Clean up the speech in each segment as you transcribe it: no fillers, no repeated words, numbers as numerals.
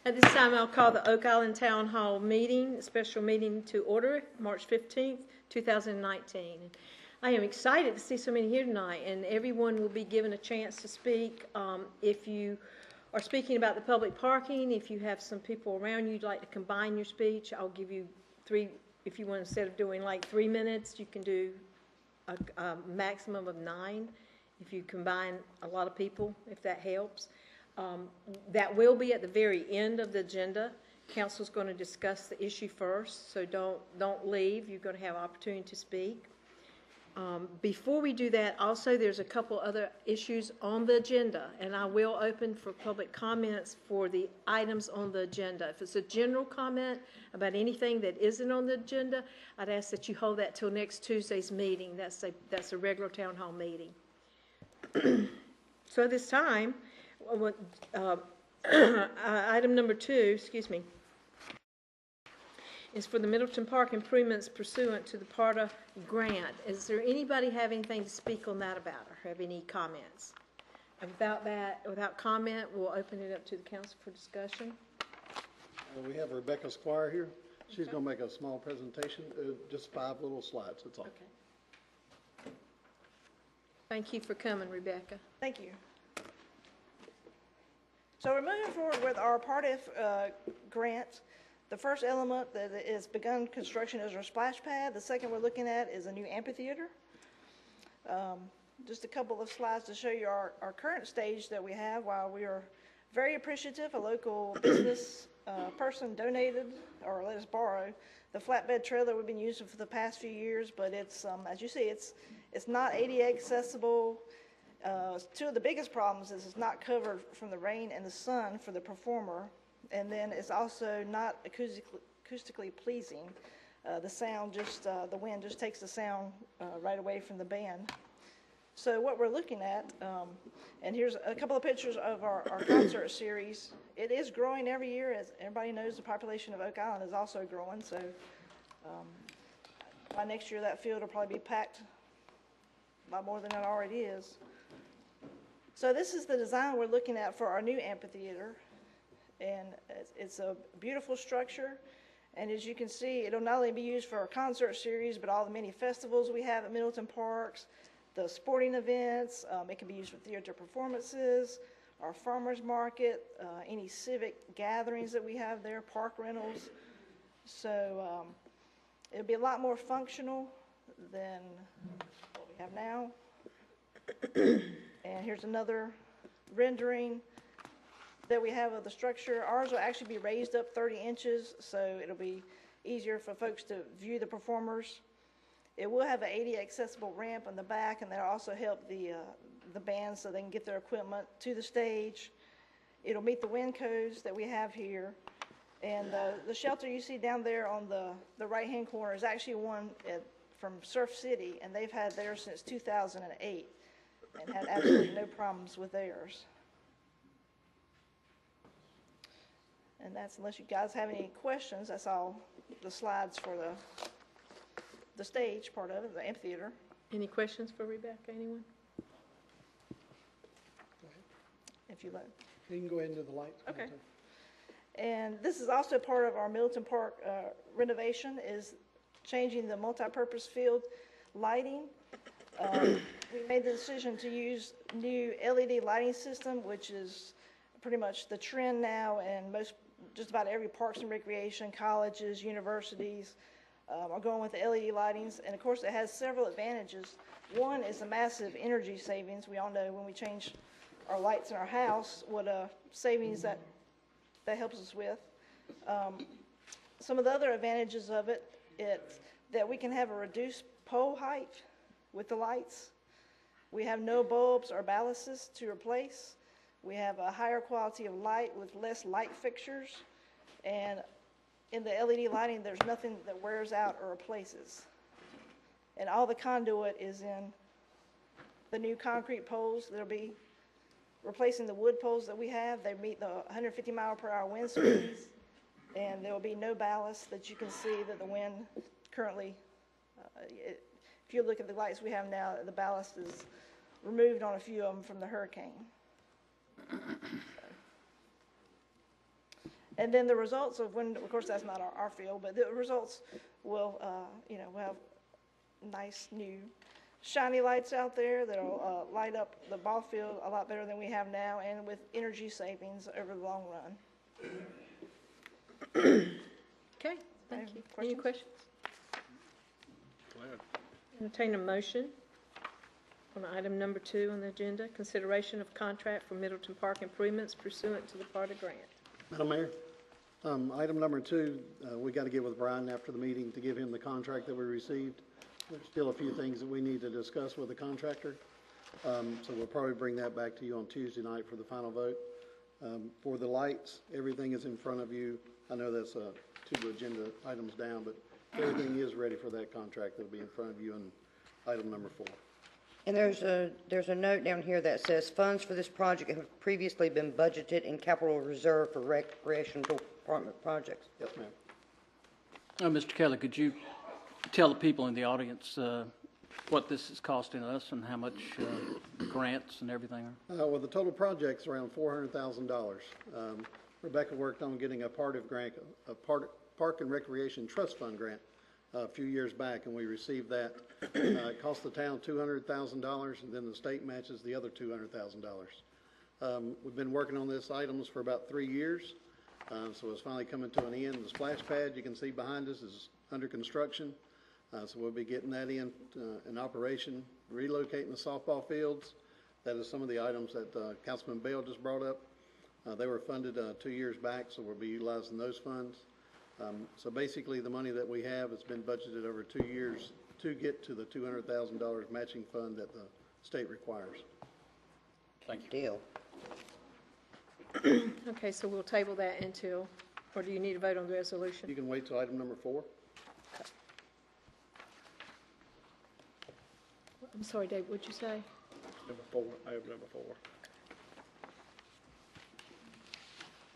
At this time, I'll call the Oak Island Town Hall meeting, special meeting to order, March 15th, 2019. I am excited to see so many here tonight, and everyone will be given a chance to speak. If you are speaking about the public parking, if you have some people around you'd like to combine your speech, I'll give you 3, if you want, instead of doing like 3 minutes, you can do a maximum of 9 if you combine a lot of people, if that helps. That will be at the very end of the agenda. Council's going to discuss the issue first, so don't leave. You're going to have opportunity to speak. Before we do that, also there's a couple other issues on the agenda, and I will open for public comments for the items on the agenda. If it's a general comment about anything that isn't on the agenda, I'd ask that you hold that till next Tuesday's meeting. That's a regular town hall meeting. So at this time, item number 2, is for the Middleton Park improvements pursuant to the PARTA grant. Is there anybody have anything to speak on that about, or have any comments? Without comment, we'll open it up to the council for discussion. We have Rebecca Squire here. She's going to make a small presentation, just 5 little slides, that's all. Okay. Thank you for coming, Rebecca. Thank you. So we're moving forward with our PARTA grant. The first element that is begun construction is our splash pad. The second we're looking at is a new amphitheater. Just a couple of slides to show you our current stage that we have. While we are very appreciative, a local business person donated or let us borrow the flatbed trailer we've been using for the past few years, but it's, as you see, it's not ADA accessible. 2 of the biggest problems is it's not covered from the rain and the sun for the performer, and then it's also not acoustically pleasing. The sound just, the wind just takes the sound right away from the band. So what we're looking at, and here's a couple of pictures of our concert series. It is growing every year. As everybody knows, the population of Oak Island is also growing, so by next year that field will probably be packed by more than it already is. So this is the design we're looking at for our new amphitheater, and it's a beautiful structure, and as you can see, it'll not only be used for our concert series, but all the many festivals we have at Middleton Parks, the sporting events. It can be used for theater performances, our farmers market, any civic gatherings that we have there, park rentals. So it'll be a lot more functional than what we have now. And here's another rendering that we have of the structure. Ours will actually be raised up 30 inches, so it'll be easier for folks to view the performers. It will have an ADA accessible ramp in the back, and that'll also help the band so they can get their equipment to the stage. It'll meet the wind codes that we have here. And the shelter you see down there on the right-hand corner is actually one from Surf City, and they've had theirs since 2008 and had absolutely no problems with theirs. And that's, unless you guys have any questions, that's all the slides for the stage part of it, the amphitheater. Any questions for Rebecca, anyone? Go ahead. If you let. You can go ahead and do the lights. Okay. And this is also part of our Middleton Park renovation, is changing the multi-purpose field lighting. We made the decision to use new LED lighting system, which is pretty much the trend now, and just about every parks and recreation, colleges, universities are going with the LED lightings. And of course, it has several advantages. One is the massive energy savings. We all know when we change our lights in our house, what savings that helps us with. Some of the other advantages of it, it's that we can have a reduced pole height with the lights. We have no bulbs or ballasts to replace. We have a higher quality of light with less light fixtures. And in the LED lighting, there's nothing that wears out or replaces. And all the conduit is in the new concrete poles that'll be replacing the wood poles that we have. They meet the 150-mile-per-hour wind speeds, and there will be no ballast that you can see that the wind currently, if you look at the lights we have now, the ballast is removed on a few of them from the hurricane. And then the results of when, of course, that's not our field, but the results will, you know, we'll have nice new shiny lights out there that'll light up the ball field a lot better than we have now, and with energy savings over the long run. Okay, thank you. Any Questions? questions? Entertain a motion on item number 2 on the agenda, consideration of contract for Middleton Park improvements pursuant to the PARTA grant. Madam Mayor, item number 2, we got to get with Brian after the meeting to give him the contract that we received. There's still a few things that we need to discuss with the contractor. So we'll probably bring that back to you on Tuesday night for the final vote. For the lights, everything is in front of you. I know that's 2 agenda items down, but everything is ready for that contract that'll be in front of you in item number 4. And there's a note down here that says funds for this project have previously been budgeted in capital reserve for recreational department projects. Yes, ma'am. Mr. Kelly, could you tell the people in the audience what this is costing us and how much grants and everything are? Well, the total project's around $400,000. Rebecca worked on getting a Park and Recreation Trust Fund grant a few years back, and we received that. It cost the town $200,000, and then the state matches the other $200,000. We've been working on this items for about 3 years, so it's finally coming to an end. The splash pad you can see behind us is under construction, so we'll be getting that in operation, relocating the softball fields. That is some of the items that Councilman Bell just brought up. They were funded 2 years back, so we'll be utilizing those funds. So basically, the money that we have has been budgeted over 2 years to get to the $200,000 matching fund that the state requires. Thank you. Deal. Okay, so we'll table that until, or do you need to vote on the resolution? You can wait till item number 4. I'm sorry, Dave, what'd you say? Number 4, item number 4.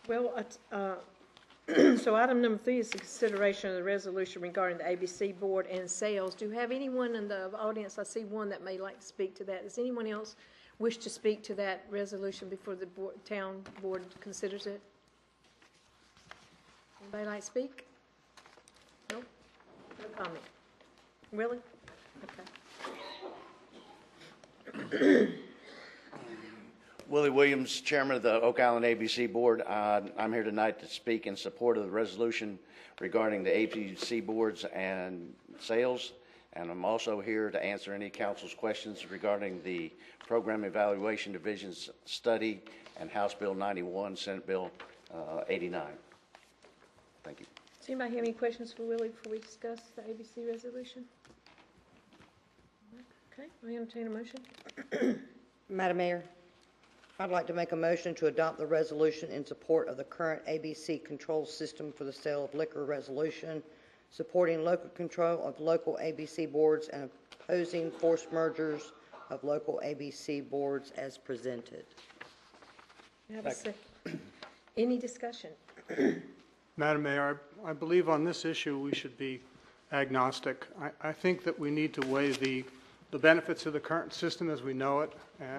Well, so item number 3 is the consideration of the resolution regarding the ABC board and sales. Do you have anyone in the audience? I see one that may like to speak to that. Does anyone else wish to speak to that resolution before the town board considers it? Anybody like to speak? No? No comment? Really? Okay. Willie Williams, Chairman of the Oak Island ABC Board. I'm here tonight to speak in support of the resolution regarding the ABC boards and sales, and I'm also here to answer any council's questions regarding the Program Evaluation Division's study and House Bill 91, Senate Bill 89. Thank you. Does anybody have any questions for Willie before we discuss the ABC resolution? Okay, I entertain a motion. Madam Mayor, I'd like to make a motion to adopt the resolution in support of the current ABC control system for the sale of liquor resolution, supporting local control of local ABC boards and opposing forced mergers of local ABC boards as presented. I have a second. Any discussion? Madam Mayor, I believe on this issue we should be agnostic. I think that we need to weigh the benefits of the current system as we know it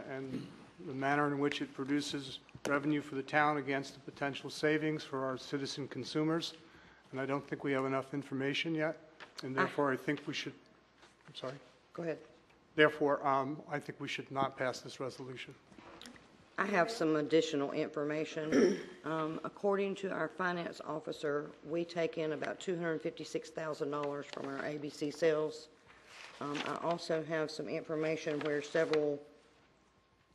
and the manner in which it produces revenue for the town against the potential savings for our citizen consumers. And I don't think we have enough information yet, and therefore I think we should, I'm sorry? Go ahead. Therefore, I think we should not pass this resolution. I have some additional information. According to our finance officer, we take in about $256,000 from our ABC sales. I also have some information where several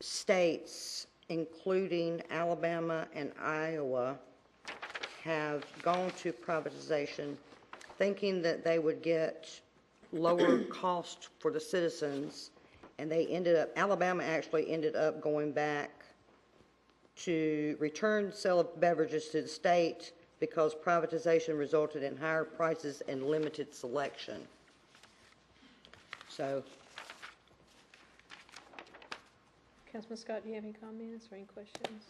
states, including Alabama and Iowa, have gone to privatization thinking that they would get lower cost for the citizens, and they ended up, Alabama actually ended up going back to return sale of beverages to the state because privatization resulted in higher prices and limited selection. So, Councilman Scott, do you have any comments or any questions?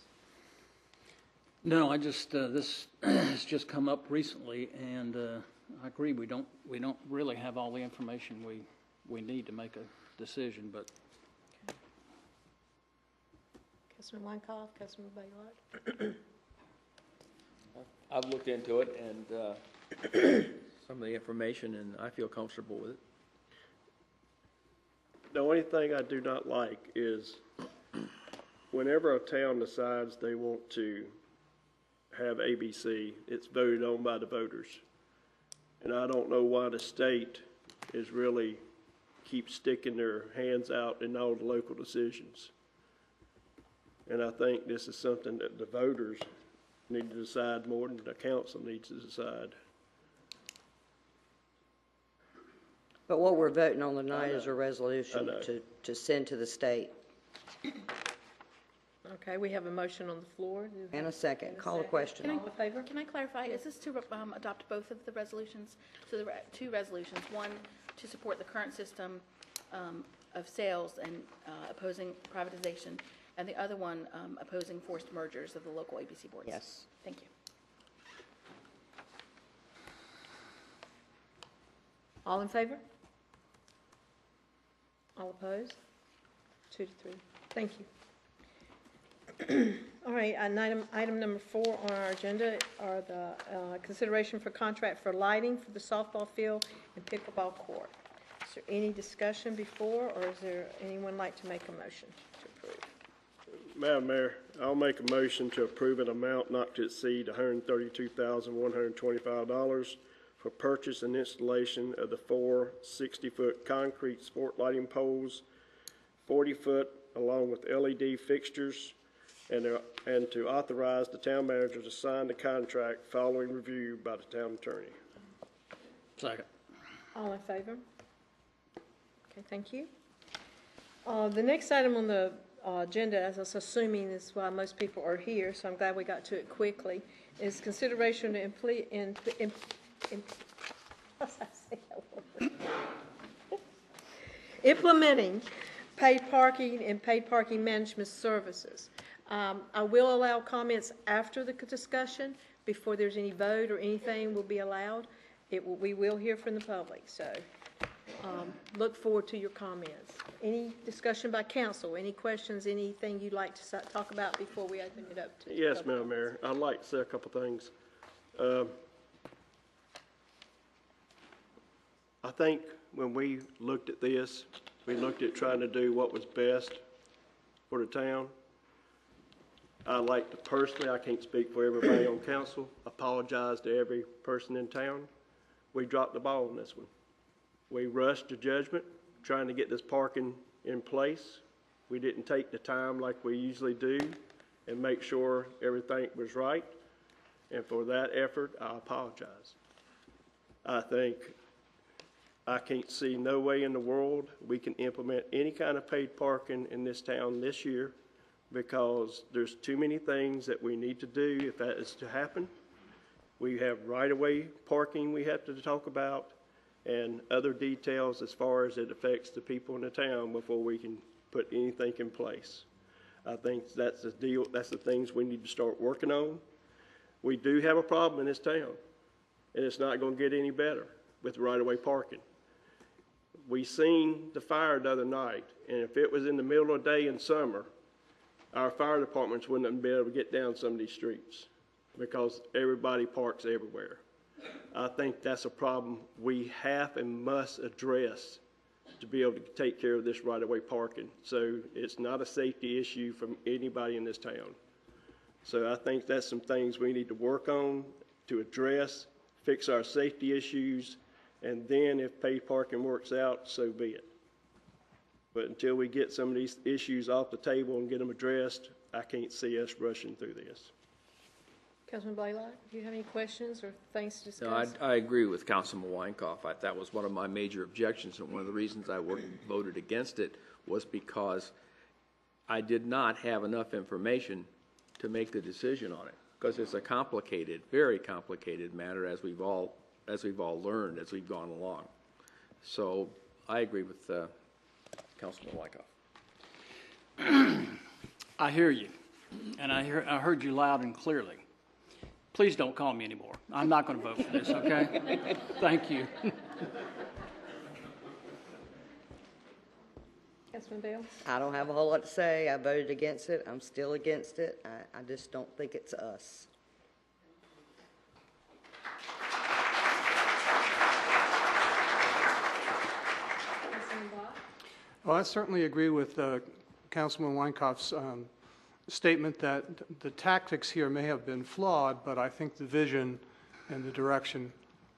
No, I just this has just come up recently, and I agree we don't really have all the information we need to make a decision. But Councilman Weinkoff, Councilman Baylott. I've looked into it and some of the information, and I feel comfortable with it. The only thing I do not like is whenever a town decides they want to have ABC, it's voted on by the voters. And I don't know why the state is really keep sticking their hands out in all the local decisions. And I think this is something that the voters need to decide more than the council needs to decide. But what we're voting on tonight is a resolution to send to the state. Okay, we have a motion on the floor. And a second. Call the question. All in favor? Can I clarify, is this to adopt both of the resolutions? So there are two resolutions, one to support the current system of sales and opposing privatization, and the other one opposing forced mergers of the local ABC boards? Yes. Thank you. All in favor? All opposed? 2 to 3. Thank you. All right, and item number 4 on our agenda are the consideration for contract for lighting for the softball field and pickleball court. Is there any discussion before, or is there anyone like to make a motion to approve? Madam Mayor, I'll make a motion to approve an amount not to exceed $132,125 for purchase and installation of the 4 60-foot concrete sport lighting poles, 40-foot along with LED fixtures, and to authorize the town manager to sign the contract following review by the town attorney. Second. All in favor? Okay, thank you. The next item on the agenda, as I was assuming is why most people are here, so I'm glad we got to it quickly, is consideration to implementing paid parking and paid parking management services. I will allow comments after the discussion. Before there's any vote or anything will be allowed. We will hear from the public, so look forward to your comments. Any discussion by council, any questions, anything you'd like to talk about before we open it up to Yes, Madam Mayor, I'd like to say a couple things. I think when we looked at this, we looked at trying to do what was best for the town. I like to personally, I can't speak for everybody on council, apologize to every person in town. We dropped the ball on this one. We rushed to judgment trying to get this parking in place. We didn't take the time like we usually do and make sure everything was right. And for that effort, I apologize. I think I can't see no way in the world we can implement any kind of paid parking in this town this year because there's too many things that we need to do if that is to happen. We have right-of-way parking we have to talk about and other details as far as it affects the people in the town before we can put anything in place. I think that's the deal, that's the things we need to start working on. We do have a problem in this town, and it's not going to get any better with right-of-way parking. We seen the fire the other night, and if it was in the middle of the day in summer, our fire departments wouldn't be able to get down some of these streets because everybody parks everywhere. I think that's a problem we have and must address to be able to take care of this right-of-way parking. So it's not a safety issue from anybody in this town. So I think that's some things we need to work on to address, fix our safety issues, and then if paid parking works out, so be it. But until we get some of these issues off the table and get them addressed, I can't see us rushing through this. Councilman Blaylock, do you have any questions or things to discuss? No, I agree with Councilman Weinkoff. That was one of my major objections, and one of the reasons I voted against it was because I did not have enough information to make the decision on it, because it's a complicated, very complicated matter, as we've all learned as we've gone along. So I agree with Councilman Weinkoff. I hear you, and I heard you loud and clearly. Please don't call me anymore. I'm not going to vote for this, okay? Thank you. Councilman Bell? I don't have a whole lot to say. I voted against it. I'm still against it. I just don't think it's us. Well, I certainly agree with Councilman Weinkauf's statement that the tactics here may have been flawed, but I think the vision and the direction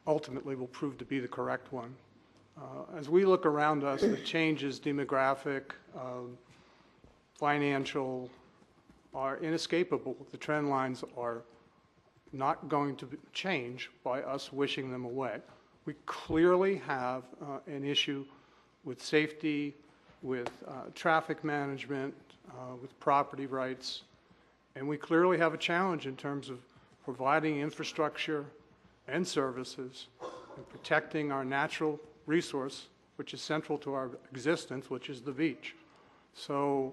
ultimately will prove to be the correct one. As we look around us, the changes, demographic, financial, are inescapable. The trend lines are not going to change by us wishing them away. We clearly have an issue with safety, with traffic management, with property rights, and we clearly have a challenge in terms of providing infrastructure and services and protecting our natural resource, which is central to our existence, which is the beach. So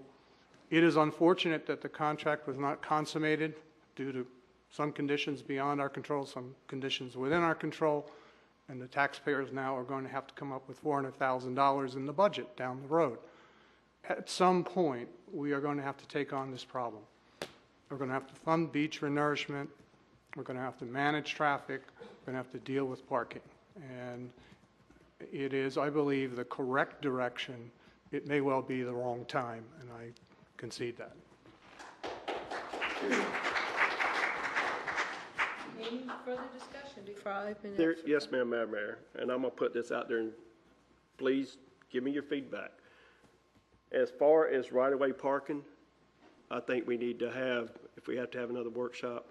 it is unfortunate that the contract was not consummated due to some conditions beyond our control, some conditions within our control, and the taxpayers now are going to have to come up with $400,000 in the budget down the road. At some point, we are going to have to take on this problem. We're going to have to fund beach renourishment. We're going to have to manage traffic. We're going to have to deal with parking. And it is, I believe, the correct direction. It may well be the wrong time, and I concede that. Any further discussion before I open it? There, yes, ma'am, Madam Mayor, and I'm gonna put this out there, and please give me your feedback. As far as right-of-way parking, I think we need to have, if we have to have another workshop,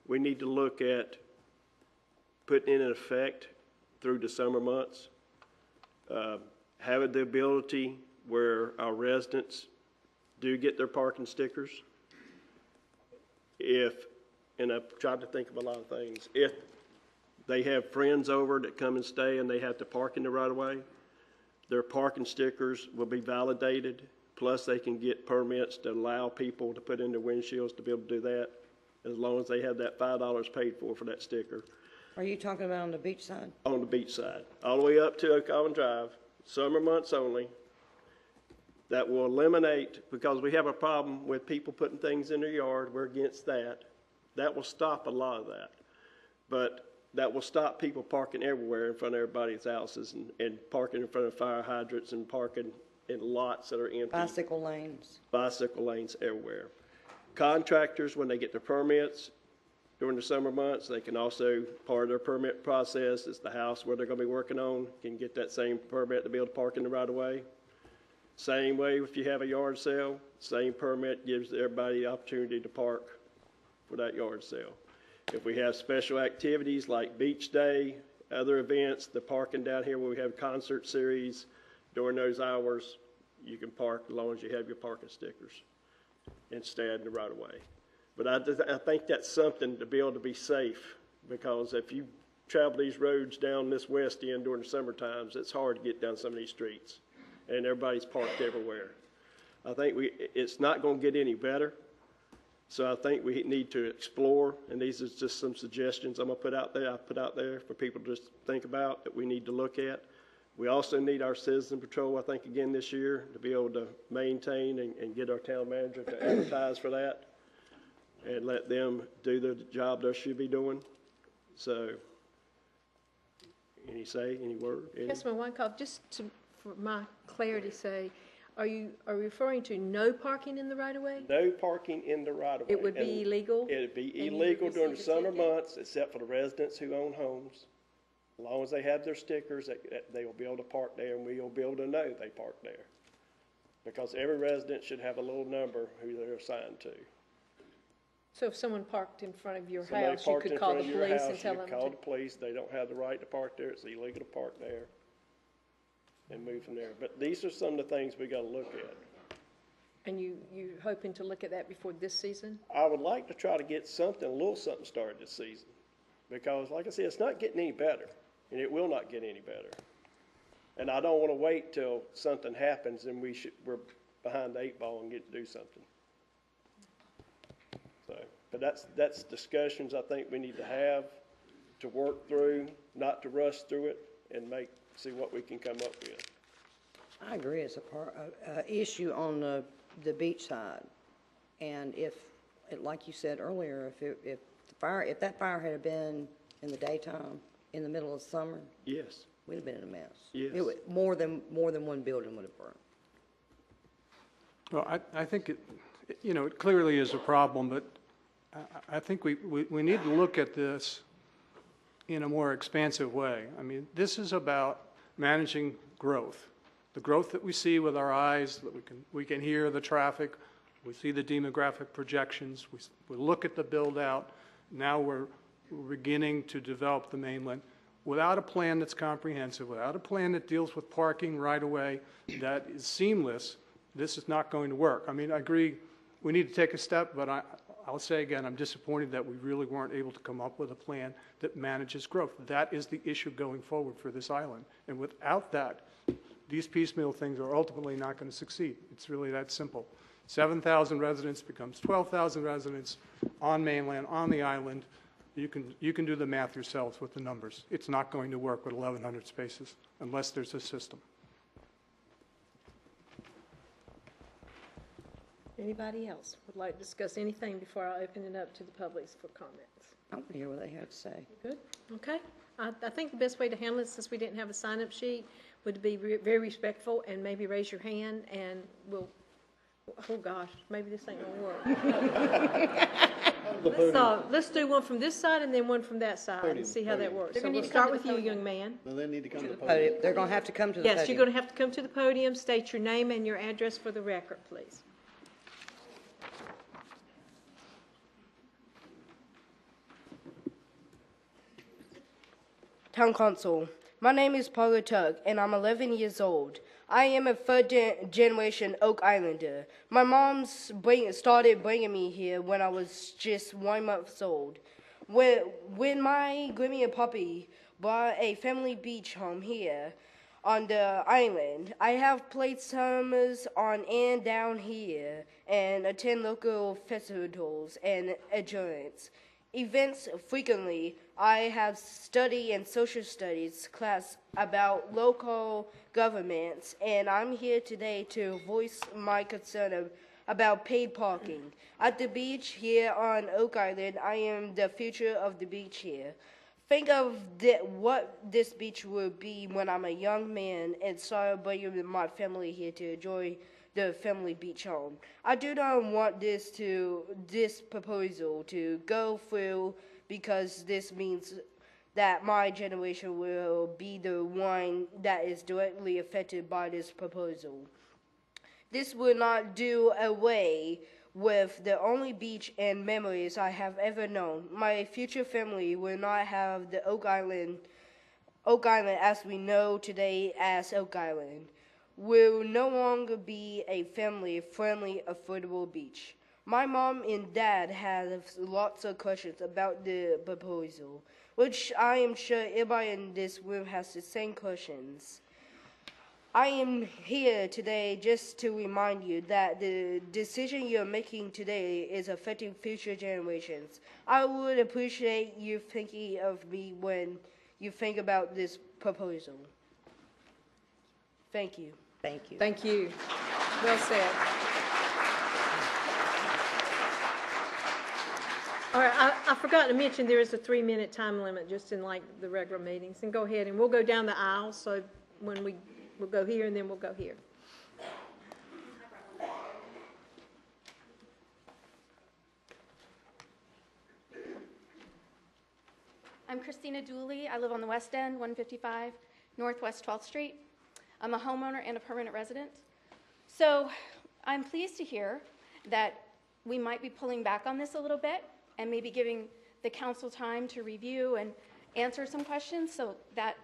we need to look at putting it in effect through the summer months, having the ability where our residents do get their parking stickers. And I've tried to think of a lot of things. If they have friends over that come and stay and they have to park in the right-of-way, their parking stickers will be validated, plus they can get permits to allow people to put in their windshields to be able to do that, as long as they have that $5 paid for that sticker. Are you talking about on the beach side? On the beach side, all the way up to Oak Island Drive, summer months only. That will eliminate, because we have a problem with people putting things in their yard, we're against that. That will stop a lot of that. But that will stop people parking everywhere in front of everybody's houses and parking in front of fire hydrants and parking in lots that are empty. Bicycle lanes. Bicycle lanes everywhere. Contractors, when they get their permits during the summer months, they can also, part of their permit process is the house where they're going to be working on, can get that same permit to be able to park in the right-of-way. Same way if you have a yard sale, same permit gives everybody the opportunity to park for that yard sale. If we have special activities like beach day, other events, the parking down here where we have concert series, during those hours, you can park as long as you have your parking stickers and stay in the right of way. But I think that's something to be able to be safe, because if you travel these roads down this west end during the summer times, it's hard to get down some of these streets, and everybody's parked everywhere. I think it's not going to get any better. So I think we need to explore, and these are just some suggestions I put out there for people to just think about that we need to look at. We also need our citizen patrol, I think, again this year to be able to maintain and get our town manager to advertise for that and let them do the job they should be doing. So, any word? Councilman Weinkauf, for my clarity's sake, are you referring to no parking in the right-of-way? No parking in the right-of-way. It would be illegal? It'd be And you would illegal during the receive a summer ticket? months, except for the residents who own homes. As long as they have their stickers, they will be able to park there, and we will be able to know they park there. Because every resident should have a little number who they're assigned to. So if someone parked in front of your Somebody house, you parked could in call front the of your police house, and tell you them call to? the police, they don't have the right to park there, it's illegal to park there, and move from there. But these are some of the things we gotta look at. And you hoping to look at that before this season? I would like to try to get a little something started this season, because like I said, it's not getting any better, and it will not get any better. And I don't wanna wait till something happens and we're behind the 8 ball and get to do something. So, but that's discussions I think we need to have, to work through, not to rush through it, and see what we can come up with. I agree, it's a issue on the beach side. And if, like you said earlier, if that fire had been in the daytime, in the middle of summer, Yes. We'd have been in a mess. Yes. More than one building would have burned. Well, I think it clearly is a problem, but I think we need to look at this in a more expansive way. I mean, this is about managing growth. The growth that we see with our eyes, that we can hear the traffic, we see the demographic projections, we look at the build-out. Now we're beginning to develop the mainland. Without a plan that's comprehensive, without a plan that deals with parking right away, that is seamless, this is not going to work. I mean, I agree we need to take a step, but I'll say again, I'm disappointed that we really weren't able to come up with a plan that manages growth. That is the issue going forward for this island. And without that, these piecemeal things are ultimately not going to succeed. It's really that simple. 7,000 residents becomes 12,000 residents on mainland, on the island. You can do the math yourselves with the numbers. It's not going to work with 1,100 spaces unless there's a system. Anybody else would like to discuss anything before I open it up to the public for comments? I want to hear what they have to say. Good, okay. I think the best way to handle it, since we didn't have a sign-up sheet, would be very respectful and maybe raise your hand and we'll, oh gosh, maybe this ain't gonna work. Let's do one from this side and then one from that side and see how that works. So we'll start with you, young man. Well, they need to come to the podium. They're going to have to come to the podium. Yes, you're going to have to come to the podium, state your name and your address for the record, please. Town Council. My name is Paula Tugg, and I'm 11 years old. I am a third-generation Oak Islander. My mom started bringing me here when I was just 1 month old. When my Grammy and Poppy bought a family beach home here on the island, I have played summers on and down here and attend local festivals and events frequently. I have studied in social studies class about local governments, and I'm here today to voice my concern about paid parking. At the beach here on Oak Island, I am the future of the beach here. Think of what this beach will be when I'm a young man and start bringing my family here to enjoy the family beach home. I do not want this proposal to go through because this means that my generation will be the one that is directly affected by this proposal. This will not do away with the only beach and memories I have ever known. My future family will not have the Oak Island as we know today as Oak Island. Will no longer be a family-friendly, affordable beach. My mom and dad have lots of questions about the proposal, which I am sure everybody in this room has the same questions. I am here today just to remind you that the decision you're making today is affecting future generations. I would appreciate you thinking of me when you think about this proposal. Thank you. Thank you. Thank you. Well said. All right, I forgot to mention there is a 3-minute time limit just in like the regular meetings. And go ahead and we'll go down the aisle. So when we'll go here and then we'll go here. I'm Christina Dooley. I live on the West End, 155 Northwest 12th Street. I'm a homeowner and a permanent resident. So I'm pleased to hear that we might be pulling back on this a little bit and maybe giving the council time to review and answer some questions. So that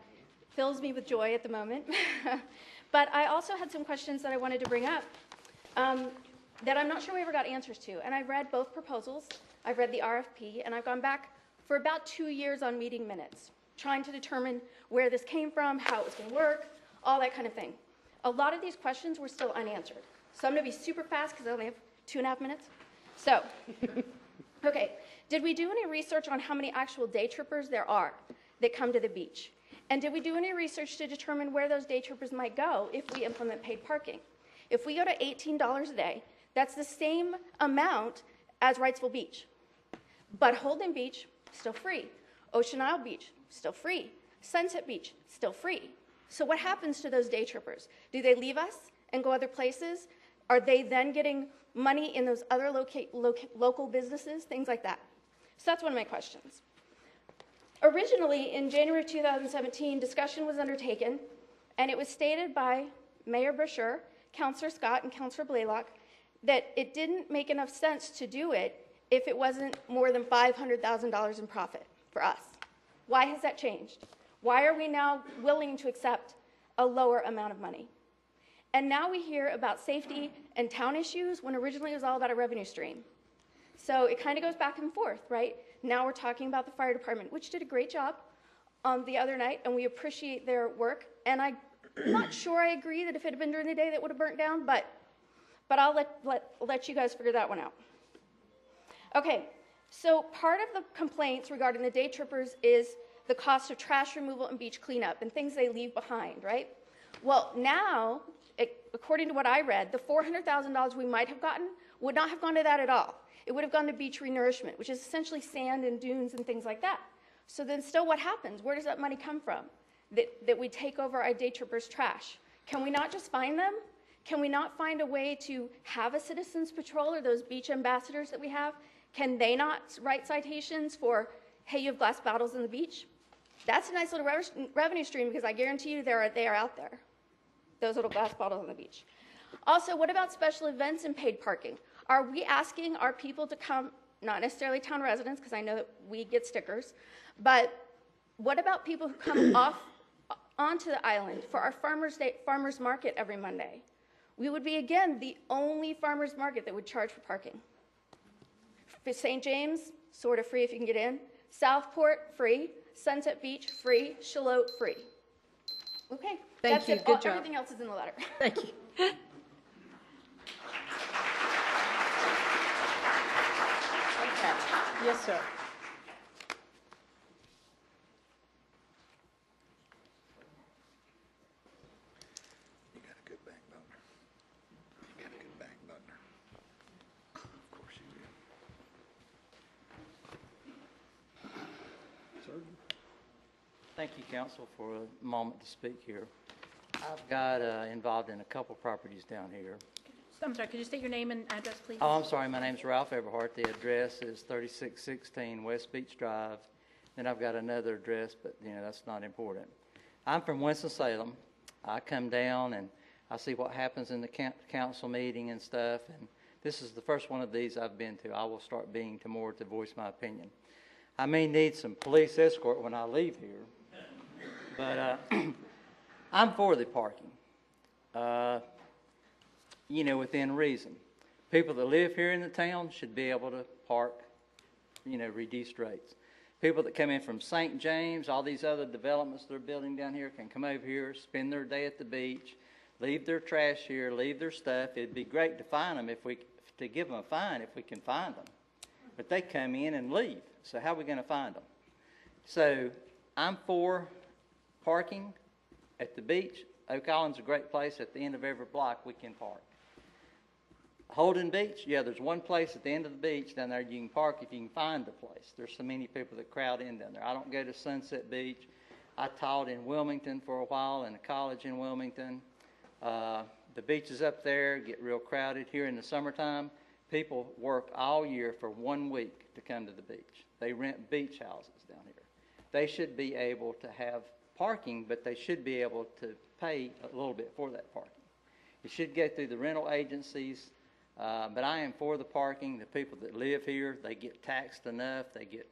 fills me with joy at the moment. But I also had some questions that I wanted to bring up that I'm not sure we ever got answers to. And I read both proposals. I've read the RFP, and I've gone back for about 2 years on meeting minutes, trying to determine where this came from, how it was going to work, all that kind of thing. A lot of these questions were still unanswered. So I'm going to be super fast because I only have 2.5 minutes. So, okay, did we do any research on how many actual day trippers there are that come to the beach? And did we do any research to determine where those day trippers might go if we implement paid parking? If we go to $18 a day, that's the same amount as Wrightsville Beach. But Holden Beach, still free. Ocean Isle Beach, still free. Sunset Beach, still free. So what happens to those day trippers? Do they leave us and go other places? Are they then getting money in those other local businesses, things like that? So that's one of my questions. Originally, in January of 2017, discussion was undertaken, and it was stated by Mayor Brasher, Councilor Scott, and Councilor Blaylock that it didn't make enough sense to do it if it wasn't more than $500,000 in profit for us. Why has that changed? Why are we now willing to accept a lower amount of money? And now we hear about safety and town issues when originally it was all about a revenue stream. So it kind of goes back and forth, right? Now we're talking about the fire department, which did a great job the other night, and we appreciate their work. And I'm not sure I agree that if it had been during the day that would have burnt down, but I'll let you guys figure that one out. Okay, so part of the complaints regarding the day trippers is the cost of trash removal and beach cleanup and things they leave behind, right? Well, now, according to what I read, the $400,000 we might have gotten would not have gone to that at all. It would have gone to beach renourishment, which is essentially sand and dunes and things like that. So then still what happens? Where does that money come from that we take over our day trippers' trash? Can we not just find them? Can we not find a way to have a citizens patrol or those beach ambassadors that we have? Can they not write citations for, hey, you have glass bottles on the beach? That's a nice little revenue stream because I guarantee you they are out there, those little glass bottles on the beach. Also, what about special events and paid parking? Are we asking our people to come, not necessarily town residents, because I know that we get stickers, but what about people who come onto the island for our farmers market every Monday? We would be, again, the only farmers market that would charge for parking. For St. James, sort of free if you can get in. Southport, free. Sunset Beach, free. Shallotte, free. Okay. Thank you. It. Good job. Everything else is in the letter. Thank you. Okay. Yes, sir. You got a good backboner. You got a good backboner. Of course you do. Thank you, council, for a moment to speak here. I've got involved in a couple properties down here. I'm sorry, could you state your name and address, please? Oh, I'm sorry, my name's Ralph Everhart. The address is 3616 West Beach Drive. Then I've got another address, but, that's not important. I'm from Winston-Salem. I come down and I see what happens in the council meeting and stuff, and this is the first one of these I've been to. I will start being to more to voice my opinion. I may need some police escort when I leave here, but I'm for the parking, within reason. People that live here in the town should be able to park, reduced rates. People that come in from St. James, all these other developments they're building down here can come over here, spend their day at the beach, leave their trash here, leave their stuff. It'd be great to find them to give them a fine if we can find them. But they come in and leave. So how are we going to find them? So I'm for parking at the beach. Oak Island's a great place. At the end of every block, we can park. Holden Beach, yeah, there's one place at the end of the beach down there you can park if you can find the place. There's so many people that crowd in down there. I don't go to Sunset Beach. I taught in Wilmington for a while in a college in Wilmington. The beaches up there get real crowded here in the summertime. People work all year for 1 week to come to the beach. They rent beach houses down here. They should be able to have parking, but they should be able to pay a little bit for that parking. It should go through the rental agencies, but I am for the parking. The people that live here, they get taxed enough. They get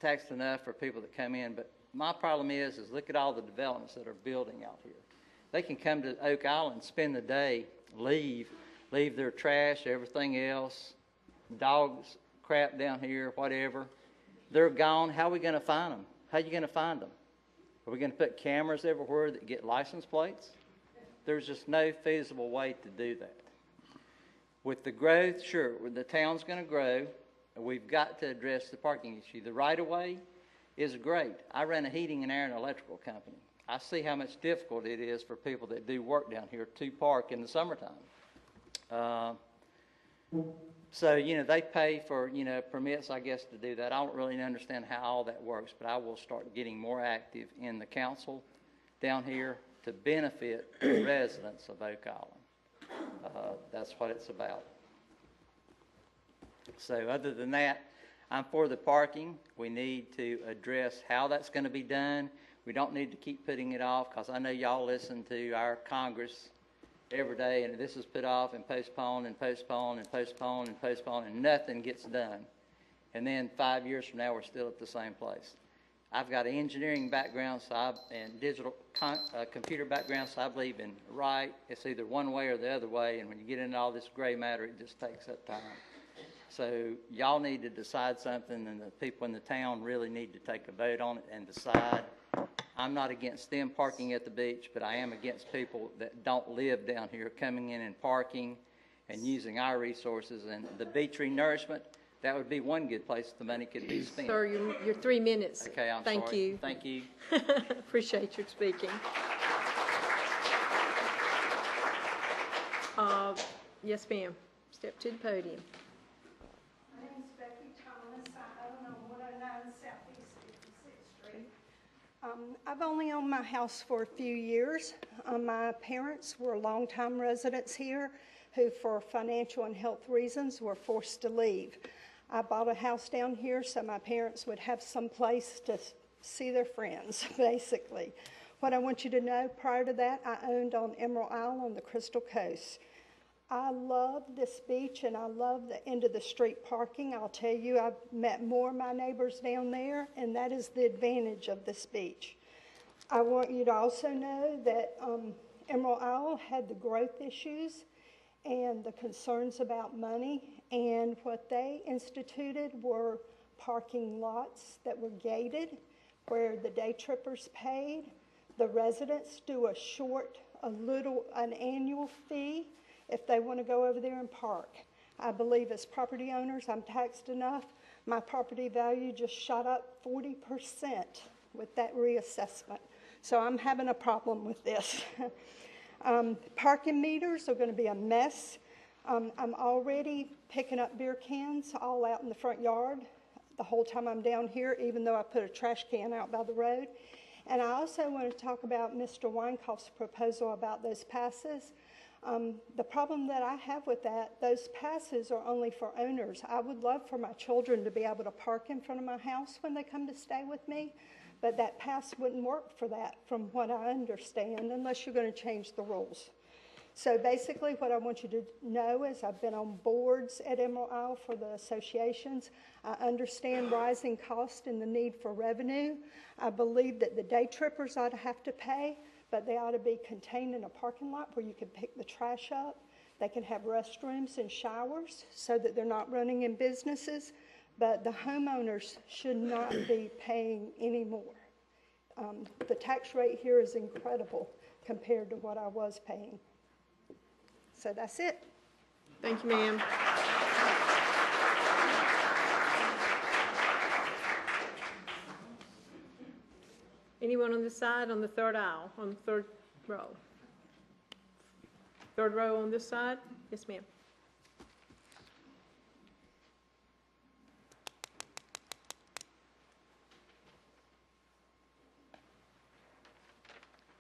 taxed enough for people that come in. But my problem is look at all the developments that are building out here. They can come to Oak Island, spend the day, leave their trash, everything else, dogs, crap down here, whatever. They're gone. How are we going to find them? How are you going to find them? Are we going to put cameras everywhere that get license plates? There's just no feasible way to do that. With the growth, sure, the town's going to grow. We've got to address the parking issue. The right-of-way is great. I run a heating and air and electrical company. I see how much difficult it is for people that do work down here to park in the summertime. So, they pay for, permits, I guess, to do that. I don't really understand how all that works, but I will start getting more active in the council down here to benefit the residents of Oak Island. That's what it's about. So other than that, I'm for the parking. We need to address how that's going to be done. We don't need to keep putting it off, because I know y'all listen to our Congress every day, and this is put off and postponed and postponed and postponed and postponed, and nothing gets done. And then 5 years from now, we're still at the same place. I've got an engineering background and digital computer background, so I believe in right. It's either one way or the other way, and when you get into all this gray matter, it just takes up time. So y'all need to decide something, and the people in the town really need to take a vote on it and decide. I'm not against them parking at the beach, but I am against people that don't live down here coming in and parking and using our resources. And the beach renourishment, that would be one good place the money could be spent. Sir, your 3 minutes. Okay, I'm Thank sorry. you. Thank you. Appreciate your speaking. Yes, ma'am. Step to the podium. My name's Becky Thomas. I own on 109 Southeast 56th Street. I've only owned my house for a few years. My parents were longtime residents here who, for financial and health reasons, were forced to leave. I bought a house down here so my parents would have some place to see their friends, basically. What I want you to know, prior to that, I owned on Emerald Isle on the Crystal Coast. I love this beach, and I love the end of the street parking. I'll tell you, I've met more of my neighbors down there, and that is the advantage of this beach. I want you to also know that Emerald Isle had the growth issues and the concerns about money, and what they instituted were parking lots that were gated, where the day trippers paid. The residents do an annual fee if they want to go over there and park. I believe as property owners, I'm taxed enough. My property value just shot up 40% with that reassessment. So I'm having a problem with this. Parking meters are going to be a mess. I'm already picking up beer cans all out in the front yard the whole time I'm down here, even though I put a trash can out by the road. And I also want to talk about Mr. Weinkauf's proposal about those passes. The problem that I have with that, those passes are only for owners. I would love for my children to be able to park in front of my house when they come to stay with me, but that pass wouldn't work for that, from what I understand, unless you're going to change the rules. So basically what I want you to know is I've been on boards at Emerald Isle for the associations. I understand rising cost and the need for revenue. I believe that the day trippers ought to have to pay, but they ought to be contained in a parking lot where you can pick the trash up. They can have restrooms and showers so that they're not running in businesses, but the homeowners should not be paying any more. The tax rate here is incredible compared to what I was paying. So that's it. Thank you, ma'am. Anyone on this side, on the third aisle, on the third row? Third row on this side? Yes, ma'am.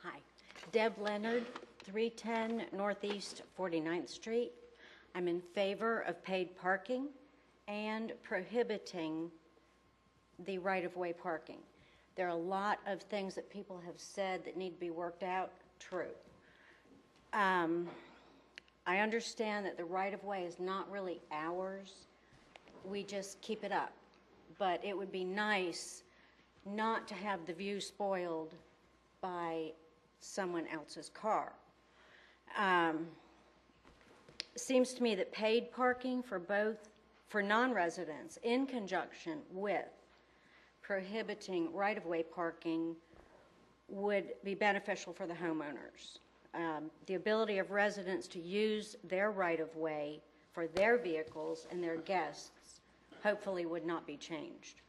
Hi, Deb Leonard, 310 Northeast 49th Street. I'm in favor of paid parking and prohibiting the right-of-way parking. There are a lot of things that people have said that need to be worked out. True. I understand that the right-of-way is not really ours. We just keep it up. But it would be nice not to have the view spoiled by someone else's car. Seems to me that paid parking for non-residents in conjunction with prohibiting right-of-way parking would be beneficial for the homeowners. The ability of residents to use their right-of-way for their vehicles and their guests hopefully would not be changed.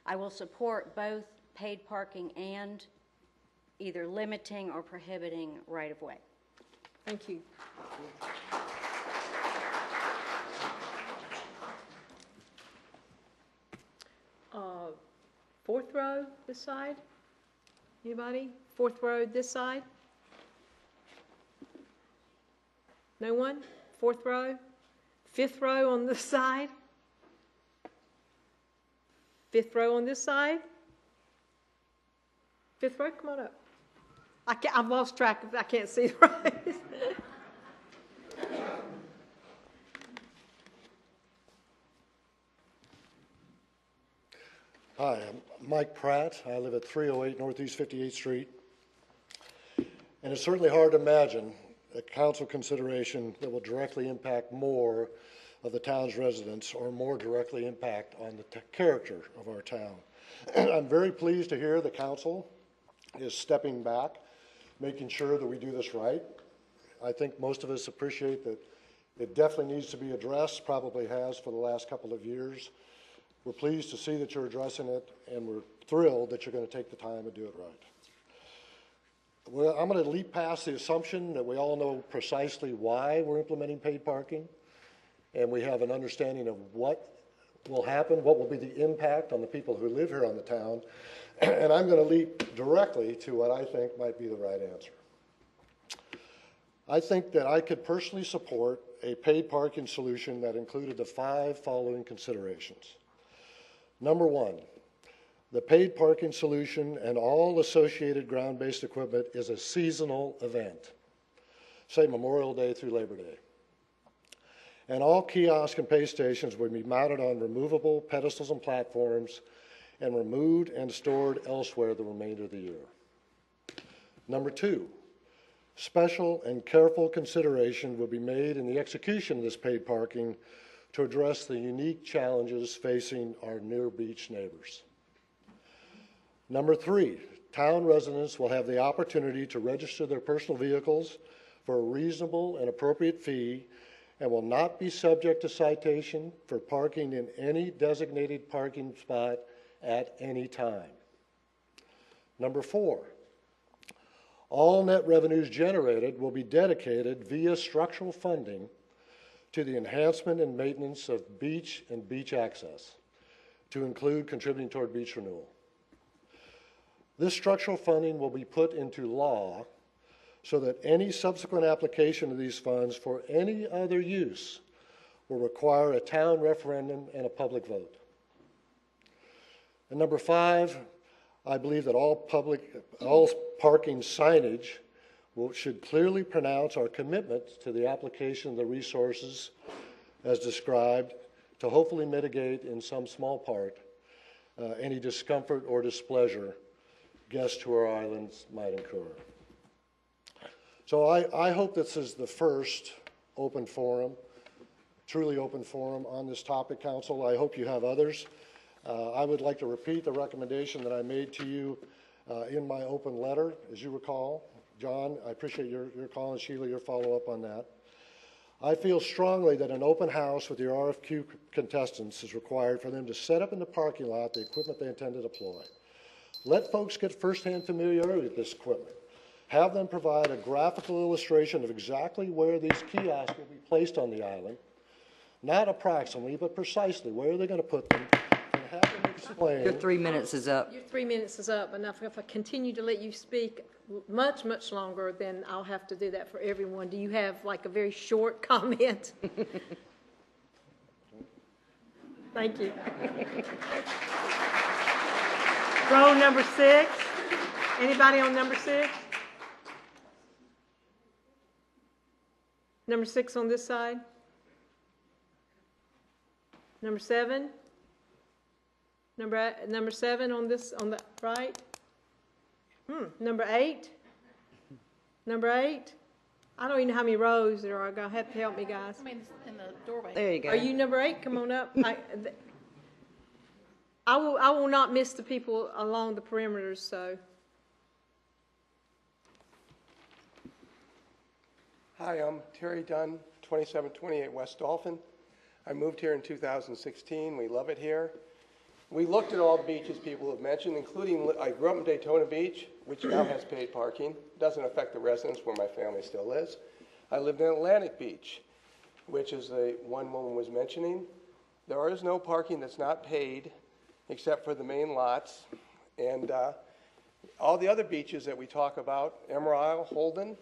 I will support both paid parking and either limiting or prohibiting right-of-way. Thank you. row, this side? Anybody? Fourth row, this side? No one? Fourth row? Fifth row on this side? Fifth row on this side? Fifth row, come on up. I've lost track of, I can't see the rows. Hi, I'm Mike Pratt. I live at 308 Northeast 58th Street. And it's certainly hard to imagine a council consideration that will directly impact more of the town's residents or more directly impact on the character of our town. I'm very pleased to hear the council is stepping back, making sure that we do this right. I think most of us appreciate that it definitely needs to be addressed, probably has for the last couple of years. We're pleased to see that you're addressing it, and we're thrilled that you're going to take the time to do it right. Well, I'm going to leap past the assumption that we all know precisely why we're implementing paid parking, and we have an understanding of what will happen, what will be the impact on the people who live here on the town, and I'm going to leap directly to what I think might be the right answer. I think that I could personally support a paid parking solution that included the 5 following considerations. Number 1, the paid parking solution and all associated ground-based equipment is a seasonal event, say Memorial Day through Labor Day. And all kiosk and pay stations would be mounted on removable pedestals and platforms and removed and stored elsewhere the remainder of the year. Number 2, special and careful consideration will be made in the execution of this paid parking to address the unique challenges facing our near-beach neighbors. Number 3, town residents will have the opportunity to register their personal vehicles for a reasonable and appropriate fee and will not be subject to citation for parking in any designated parking spot at any time. Number 4, all net revenues generated will be dedicated via structural funding to the enhancement and maintenance of beach and beach access, to include contributing toward beach renewal. This structural funding will be put into law so that any subsequent application of these funds for any other use will require a town referendum and a public vote. And number 5, I believe that all parking signage should clearly pronounce our commitment to the application of the resources as described to hopefully mitigate in some small part any discomfort or displeasure guests to our islands might incur. So I hope this is the first open forum, truly open forum on this topic, Council. I hope you have others. I would like to repeat the recommendation that I made to you in my open letter, as you recall. John, I appreciate your call, and Sheila, your follow-up on that. I feel strongly that an open house with your RFQ contestants is required for them to set up in the parking lot the equipment they intend to deploy. Let folks get firsthand familiarity with this equipment. Have them provide a graphical illustration of exactly where these kiosks will be placed on the island, not approximately, but precisely where they're going to put them, and have them explain. Your 3 minutes is up. Your 3 minutes is up, and if I continue to let you speak much, much longer, then I'll have to do that for everyone. Do you have like a very short comment? Thank you. Row number 6. Anybody on number 6? Number 6 on this side. Number 7. Number 7 on the right. Number 8. Number 8. I don't even know how many rows there are. Gonna have to help me, guys. I mean, in the doorway. There you go. Are you number 8? Come on up. I will not miss the people along the perimeters, so. Hi, I'm Terry Dunn, 2728 West Dolphin. I moved here in 2016. We love it here. We looked at all the beaches people have mentioned, including, I grew up in Daytona Beach, which now has paid parking. Doesn't affect the residents where my family still is. I lived in Atlantic Beach, which is the one woman was mentioning. There is no parking that's not paid except for the main lots And all the other beaches that we talk about, Emerald Isle, Holden,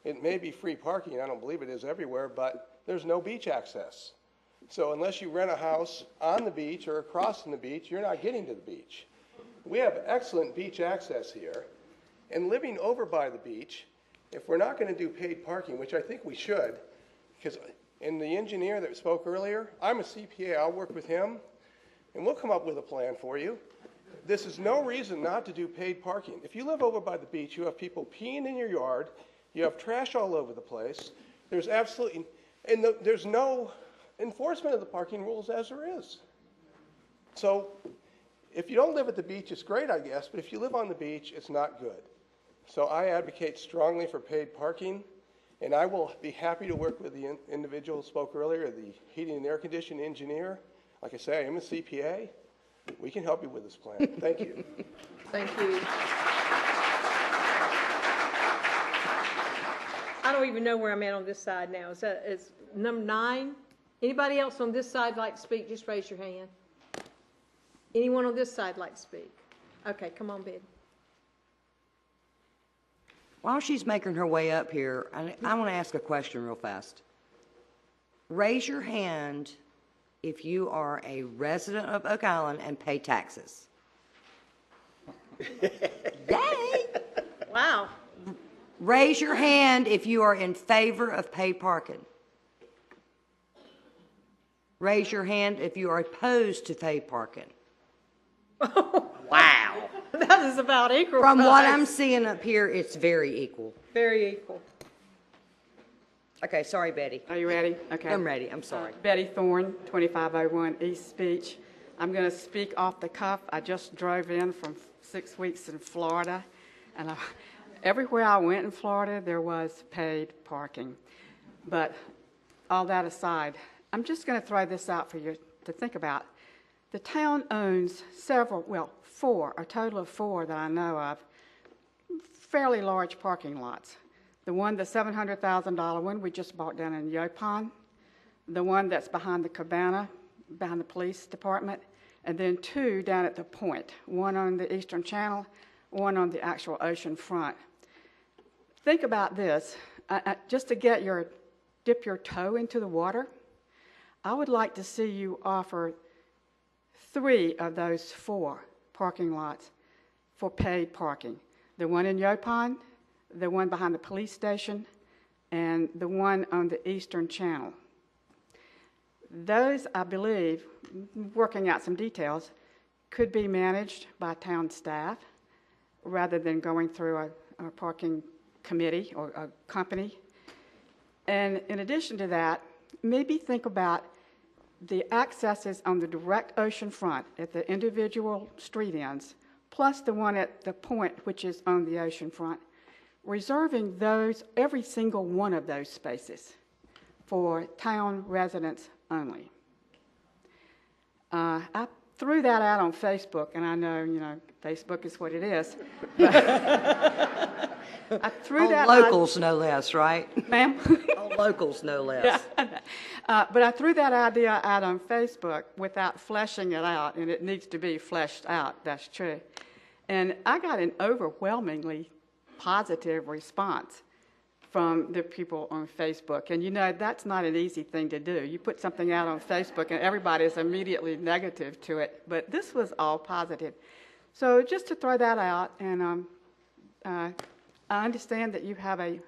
it may be free parking, I don't believe it is everywhere, but there's no beach access. So unless you rent a house on the beach or across from the beach, you're not getting to the beach. We have excellent beach access here, and living over by the beach, if we're not going to do paid parking, which I think we should, because and the engineer that spoke earlier, I'm a CPA, I'll work with him, and we'll come up with a plan for you. This is no reason not to do paid parking. If you live over by the beach, you have people peeing in your yard, you have trash all over the place, there's absolutely, and there's no enforcement of the parking rules as there is. So if you don't live at the beach, it's great, I guess, but if you live on the beach, it's not good. So I advocate strongly for paid parking, and I will be happy to work with the individual who spoke earlier, the heating and air conditioning engineer. Like I say, I am a CPA. We can help you with this plan. Thank you. Thank you. I don't even know where I'm at on this side now. Is number 9? Anybody else on this side like to speak? Just raise your hand. Anyone on this side like to speak? Okay, come on, Betty. While she's making her way up here, I want to ask a question real fast. Raise your hand if you are a resident of Oak Island and pay taxes. Yay! Wow. Raise your hand if you are in favor of paid parking. Raise your hand if you are opposed to paid parking. Wow. That is about equal. From what guys. I'm seeing up here, it's very equal. Very equal. Okay, sorry, Betty. Are you ready? Okay. I'm ready. I'm sorry. Betty Thorne, 2501 East Beach. I'm going to speak off the cuff. I just drove in from 6 weeks in Florida, and everywhere I went in Florida, there was paid parking. But all that aside, I'm just going to throw this out for you to think about. The town owns a total of four that I know of, fairly large parking lots. The $700,000 one we just bought down in Yopon, the one that's behind the cabana, behind the police department, and then 2 down at the point, one on the Eastern Channel, one on the actual ocean front. Think about this, just to dip your toe into the water, I would like to see you offer 3 of those 4 parking lots for paid parking. The one in Yopon, the one behind the police station, and the one on the Eastern Channel. Those, I believe, working out some details, could be managed by town staff rather than going through a parking committee or a company. And in addition to that, maybe think about the accesses on the direct ocean front at the individual street ends, plus the one at the point, which is on the ocean front, reserving those, every single one of those spaces for town residents only. I threw that out on Facebook, and I know, Facebook is what it is. I threw that locals, no less, right? Ma'am? All locals, no less. Yeah. But I threw that idea out on Facebook without fleshing it out, and it needs to be fleshed out, that's true. And I got an overwhelmingly positive response from the people on Facebook. And that's not an easy thing to do. You put something out on Facebook and everybody is immediately negative to it, but this was all positive. So just to throw that out, and I understand that you have a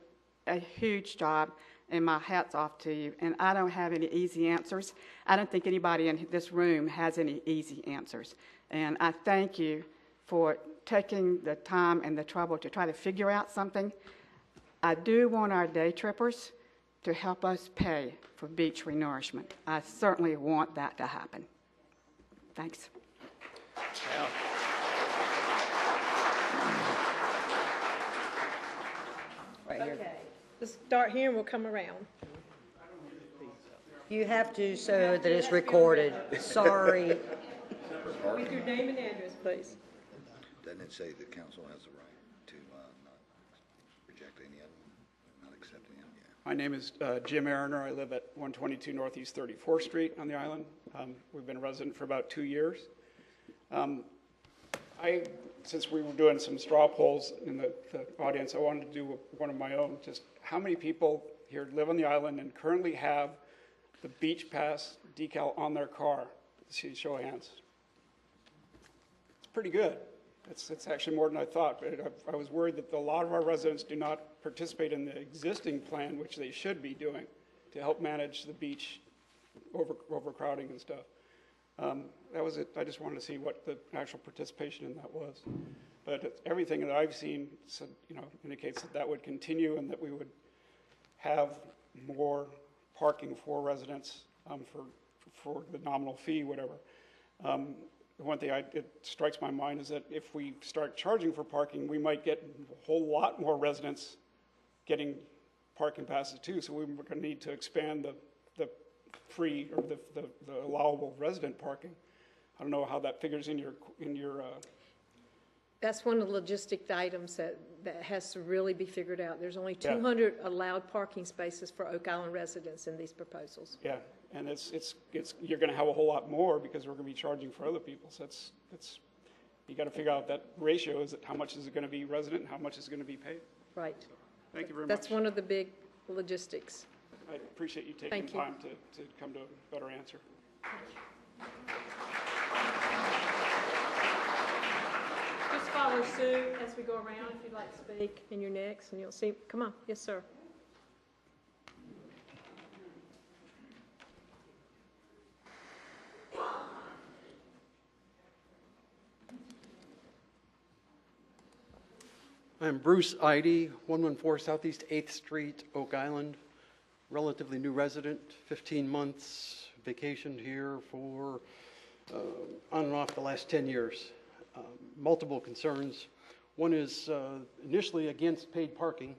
huge job, and my hat's off to you, and I don't have any easy answers. I don't think anybody in this room has any easy answers. And I thank you for taking the time and the trouble to try to figure out something. I do want our day trippers to help us pay for beach renourishment. I certainly want that to happen. Thanks. Yeah. Right here. Okay. Let's start here and we'll come around. You have to so that it's recorded. Sorry. With your name and address, please. Doesn't it say the council has the right to not reject any of them, not accept any of them? Yeah. My name is Jim Arner. I live at 122 Northeast 34th Street on the island. We've been a resident for about 2 years. I since we were doing some straw polls in the audience, I wanted to do one of my own. Just how many people here live on the island and currently have the beach pass decal on their car? See, show of hands. It's pretty good. It's actually more than I thought, but I was worried that a lot of our residents do not participate in the existing plan, which they should be doing, to help manage the beach overcrowding and stuff. That was it. I just wanted to see what the actual participation in that was. But everything that I've seen, indicates that would continue and that we would have more parking for residents for the nominal fee, whatever. One thing it strikes my mind is that if we start charging for parking, we might get a whole lot more residents getting parking passes too. So we're going to need to expand the free or the allowable resident parking. I don't know how that figures in your. That's one of the logistic items that has to really be figured out. There's only 200 allowed parking spaces for Oak Island residents in these proposals. Yeah, and you're going to have a whole lot more because we're going to be charging for other people. So you got to figure out that ratio. Is it how much is it going to be resident and how much is going to be paid? Right. So, thank you very That's much. one of the big logistics. I appreciate you taking time to come to a better answer. Just follow suit as we go around if you'd like to speak, and you're next, and you'll see. Come on. Yes, sir. I'm Bruce Idy, 114 Southeast 8th Street, Oak Island. Relatively new resident, 15 months, vacationed here for on and off the last 10 years. Multiple concerns. One is initially against paid parking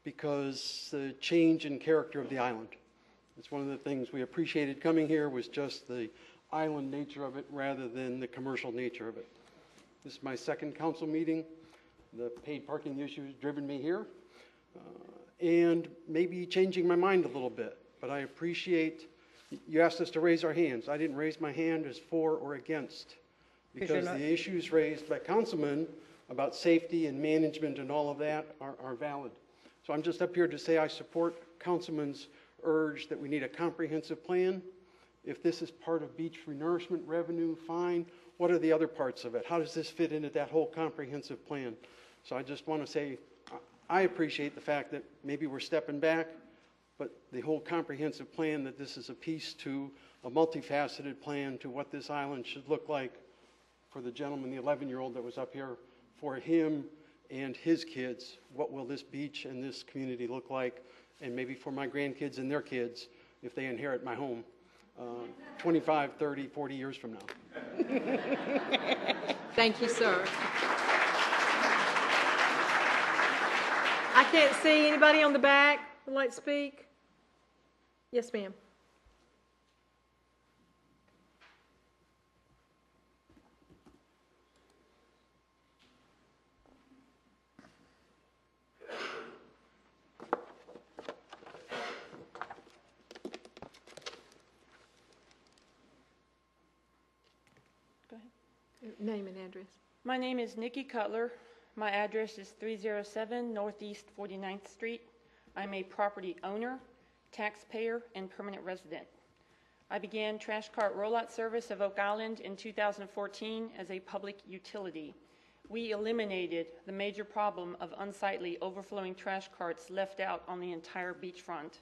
because the change in character of the island. It's one of the things we appreciated coming here was just the island nature of it rather than the commercial nature of it. This is my second council meeting. The paid parking issue has driven me here and maybe changing my mind a little bit. But I appreciate, you asked us to raise our hands. I didn't raise my hand as for or against because the issues raised by councilmen about safety and management and all of that are valid. So I'm just up here to say I support councilman's urge that we need a comprehensive plan. If this is part of beach renourishment revenue, fine. What are the other parts of it? How does this fit into that whole comprehensive plan? So I just want to say I appreciate the fact that maybe we're stepping back, but the whole comprehensive plan, that this is a piece to a multifaceted plan to what this island should look like for the gentleman, the 11-year-old that was up here, for him and his kids. What will this beach and this community look like? And maybe for my grandkids and their kids if they inherit my home 25, 30, 40 years from now. Thank you, sir. I can't see anybody on the back who would like to speak. Yes, ma'am. Go ahead. Name and address. My name is Nikki Cutler. My address is 307 Northeast 49th Street. I'm a property owner, taxpayer, and permanent resident. I began trash cart rollout service of Oak Island in 2014 as a public utility. We eliminated the major problem of unsightly overflowing trash carts left out on the entire beachfront.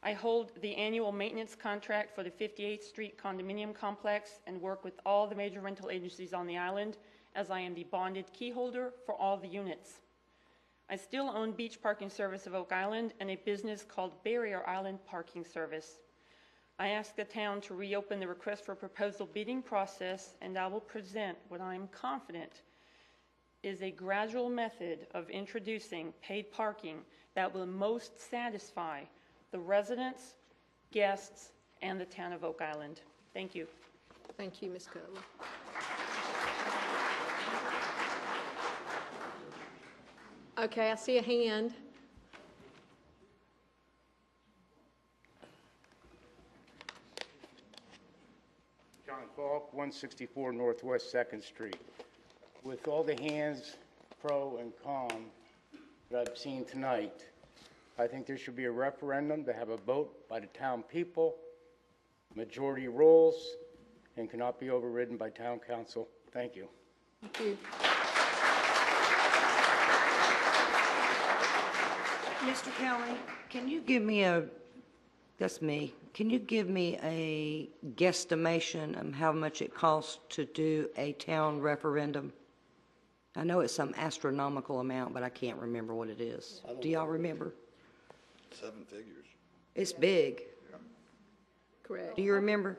I hold the annual maintenance contract for the 58th Street condominium complex and work with all the major rental agencies on the island, as I am the bonded key holder for all the units. I still own beach parking service of Oak Island and a business called Barrier Island Parking Service. I ask the town to reopen the request for proposal bidding process, and I will present what I am confident is a gradual method of introducing paid parking that will most satisfy the residents, guests, and the town of Oak Island. Thank you. Thank you, Ms. Cutler. Okay, I see a hand. John Falk, 164 Northwest 2nd Street. with all the hands pro and con that I've seen tonight, I think there should be a referendum to have a vote by the town people, majority rules, and cannot be overridden by town council. Thank you. Thank you. Mr. Kelly, can you give me that's me, can you give me a guesstimation of how much it costs to do a town referendum? I know it's some astronomical amount, but I can't remember what it is. Do y'all remember? 7 figures. It's big. Correct. Do you remember?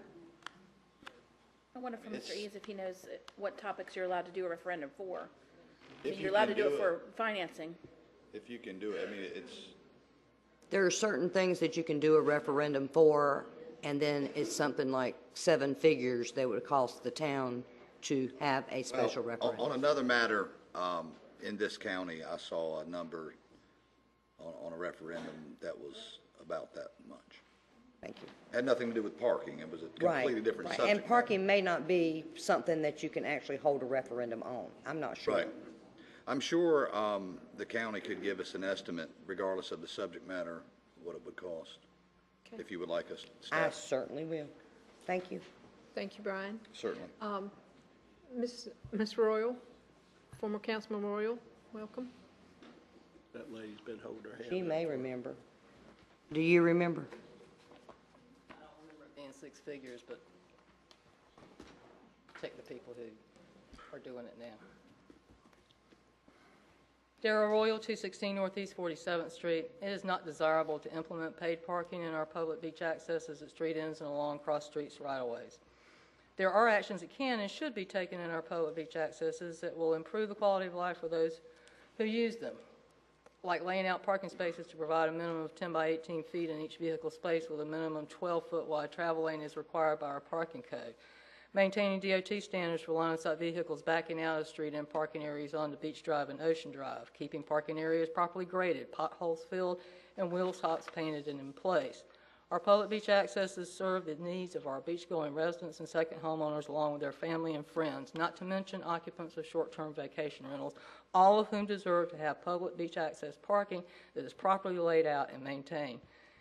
I wonder from Mr. Eads if he knows what topics you're allowed to do a referendum for. I If mean, you you're allowed can to do do it it. for financing. If you can do it, I mean, it's, There are certain things that you can do a referendum for, and then it's something like 7 figures that would cost the town to have a special well, referendum. on another matter, in this county, I saw a number on a referendum that was about that much. Thank you. Had nothing to do with parking. It was a completely different subject. And parking may not be something that you can actually hold a referendum on. I'm not sure. Right. I'm sure the county could give us an estimate, regardless of the subject matter, what it would cost, if you would like us to I staff. certainly will. Thank you. Thank you, Brian. Certainly. Ms. Royal, former Councilman Royal, welcome. That lady's been holding her hand. She may remember. Do you remember? I don't remember it being 6 figures, but check the people who are doing it now. Darrell Royal, 216 Northeast 47th Street. It is not desirable to implement paid parking in our public beach accesses at street ends and along cross streets right-of-ways. There are actions that can and should be taken in our public beach accesses that will improve the quality of life for those who use them, like laying out parking spaces to provide a minimum of 10 by 18 feet in each vehicle space with a minimum 12-foot wide travel lane as required by our parking code. Maintaining DOT standards for line-of-sight vehicles backing out of street and parking areas onto Beach Drive and Ocean Drive. Keeping parking areas properly graded, potholes filled, and wheel stops painted and in place. Our public beach accesses serve the needs of our beach-going residents and second homeowners along with their family and friends, not to mention occupants of short-term vacation rentals, all of whom deserve to have public beach access parking that is properly laid out and maintained.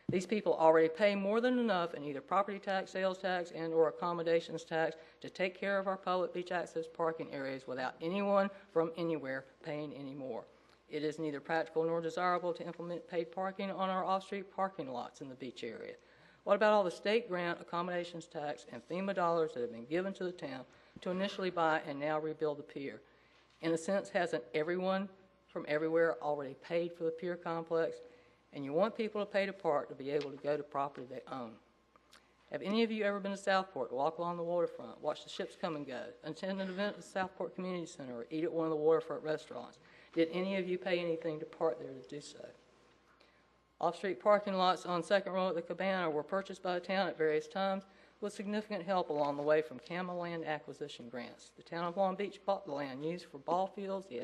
These people already pay more than enough in either property tax, sales tax, and or accommodations tax to take care of our public beach access parking areas without anyone from anywhere paying any more. It is neither practical nor desirable to implement paid parking on our off-street parking lots in the beach area. What about all the state grant, accommodations tax, and FEMA dollars that have been given to the town to initially buy and now rebuild the pier? In a sense, hasn't everyone from everywhere already paid for the pier complex? And you want people to pay to park to be able to go to property they own. Have any of you ever been to Southport, walk along the waterfront, watch the ships come and go, attend an event at the Southport Community Center, or eat at one of the waterfront restaurants? Did any of you pay anything to park there to do so? Off-street parking lots on Second Row at the Cabana were purchased by the town at various times with significant help along the way from CAMA land acquisition grants. The town of Long Beach bought the land used for ball fields, the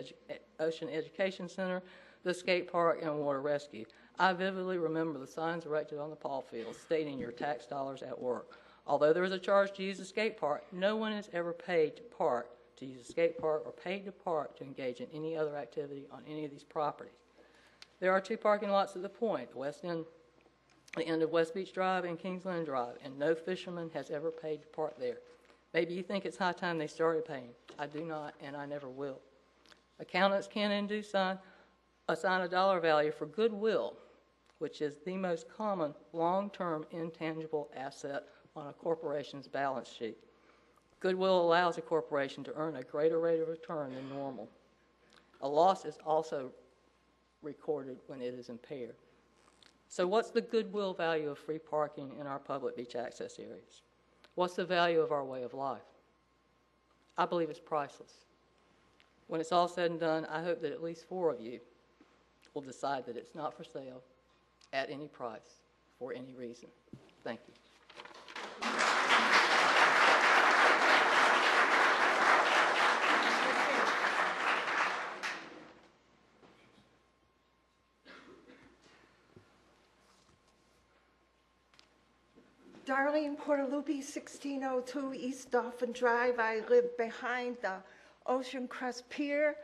Ocean Education Center, the skate park, and water rescue. I vividly remember the signs erected on the ball fields stating your tax dollars at work. Although there is a charge to use the skate park, no one has ever paid to park to use the skate park or paid to park to engage in any other activity on any of these properties. There are 2 parking lots at the point, the end of West Beach Drive and Kingsland Drive, and no fisherman has ever paid to park there. Maybe you think it's high time they started paying. I do not, and I never will. Accountants can and do assign a dollar value for goodwill, which is the most common long-term intangible asset on a corporation's balance sheet. Goodwill allows a corporation to earn a greater rate of return than normal. A loss is also recorded when it is impaired. So what's the goodwill value of free parking in our public beach access areas? What's the value of our way of life? I believe it's priceless. When it's all said and done, I hope that at least 4 of you will decide that it's not for sale at any price for any reason. Thank you. Darlene Portalupi, 1602 East Dolphin Drive. I live behind the Ocean Crest Pier.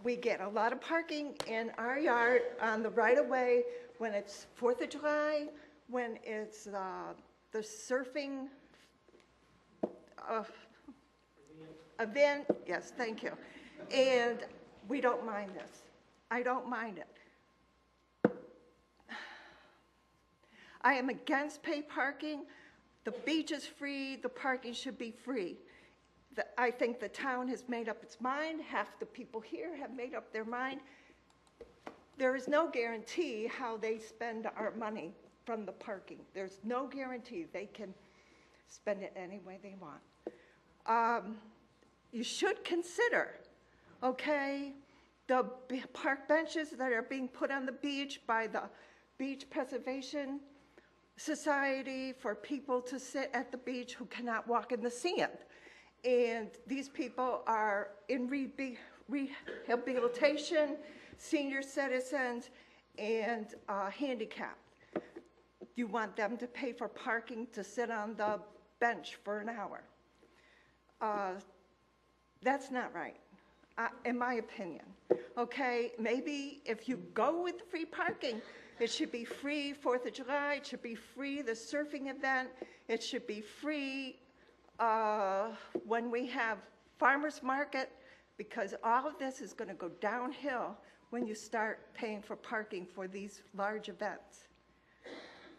We get a lot of parking in our yard on the right-of-way when it's 4th of July, when it's the surfing event. Yes, thank you. And we don't mind this. I don't mind it. I am against paid parking. The beach is free. The parking should be free. I think the town has made up its mind. Half the people here have made up their mind. There is no guarantee how they spend our money from the parking. There's no guarantee they can spend it any way they want. You should consider, okay, the park benches that are being put on the beach by the Beach Preservation Society for people to sit at the beach who cannot walk in the sand. And these people are in rehabilitation, senior citizens, and handicapped. You want them to pay for parking to sit on the bench for an hour. That's not right, in my opinion. Okay, maybe if you go with the free parking, it should be free 4th of July, it should be free the surfing event, it should be free when we have farmers market, because all of this is going to go downhill when you start paying for parking for these large events.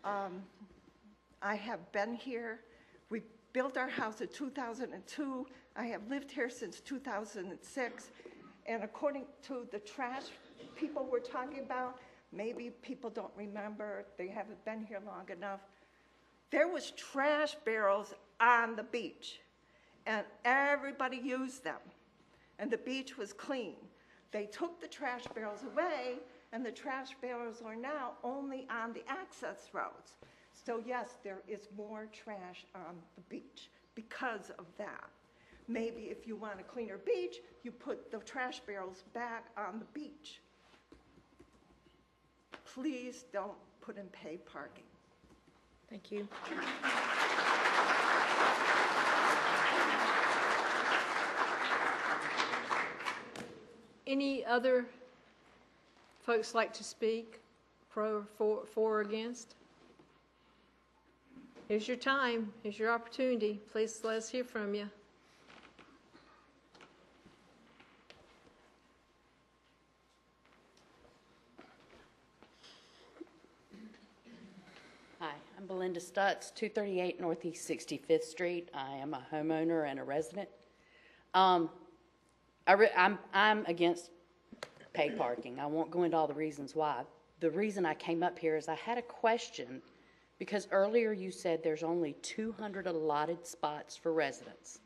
I have been here. We built our house in 2002. I have lived here since 2006. And according to the trash people were talking about, maybe people don't remember, they haven't been here long enough. There was trash barrels on the beach, and everybody used them, and the beach was clean. They took the trash barrels away, and the trash barrels are now only on the access roads. So yes, there is more trash on the beach because of that. Maybe if you want a cleaner beach, you put the trash barrels back on the beach. Please don't put in paid parking. Thank you. Any other folks like to speak, pro, for or against? Here's your time. Here's your opportunity. Please let us hear from you. Hi, I'm Belinda Stutz, 238 Northeast 65th Street. I am a homeowner and a resident. I'm against paid parking. I won't go into all the reasons why. The reason I came up here is I had a question because earlier you said there's only 200 allotted spots for residents.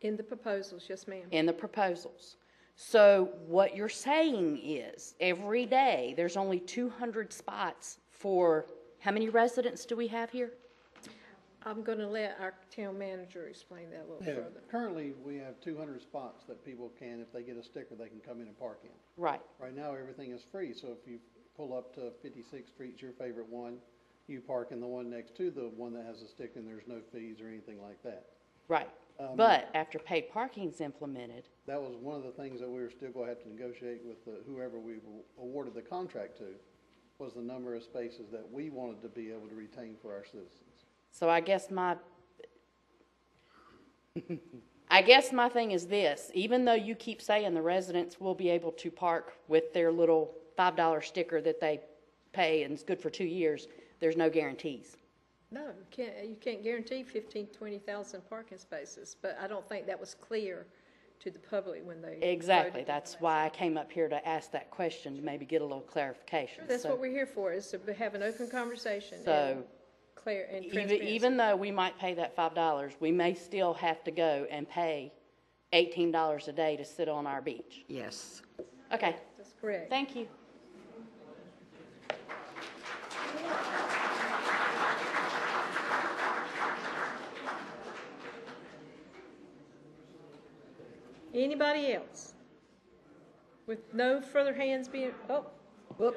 In the proposals, yes, ma'am. In the proposals. So what you're saying is every day there's only 200 spots for how many residents do we have here? I'm going to let our town manager explain that a little further. Currently, we have 200 spots that people can, if they get a sticker, they can come in and park in. Right. Right now, everything is free, so if you pull up to 56th Street, your favorite one, you park in the one next to the one that has a sticker, and there's no fees or anything like that. Right. But after paid parking's implemented. That was one of the things that we were still going to have to negotiate with whoever we awarded the contract to, was the number of spaces that we wanted to be able to retain for our citizens. So I guess my thing is this: even though you keep saying the residents will be able to park with their little $5 sticker that they pay and it's good for 2 years, there's no guarantees. No, you can't guarantee 15,000, 20,000 parking spaces, but I don't think that was clear to the public when they Exactly. voted. That's why I came up here to ask that question, to maybe get a little clarification. Sure, that's what we're here for, is to have an open conversation. So clear and transparency. even though we might pay that $5, we may still have to go and pay $18 a day to sit on our beach. Yes. Okay. That's correct. Thank you. Anybody else? With no further hands being, wait,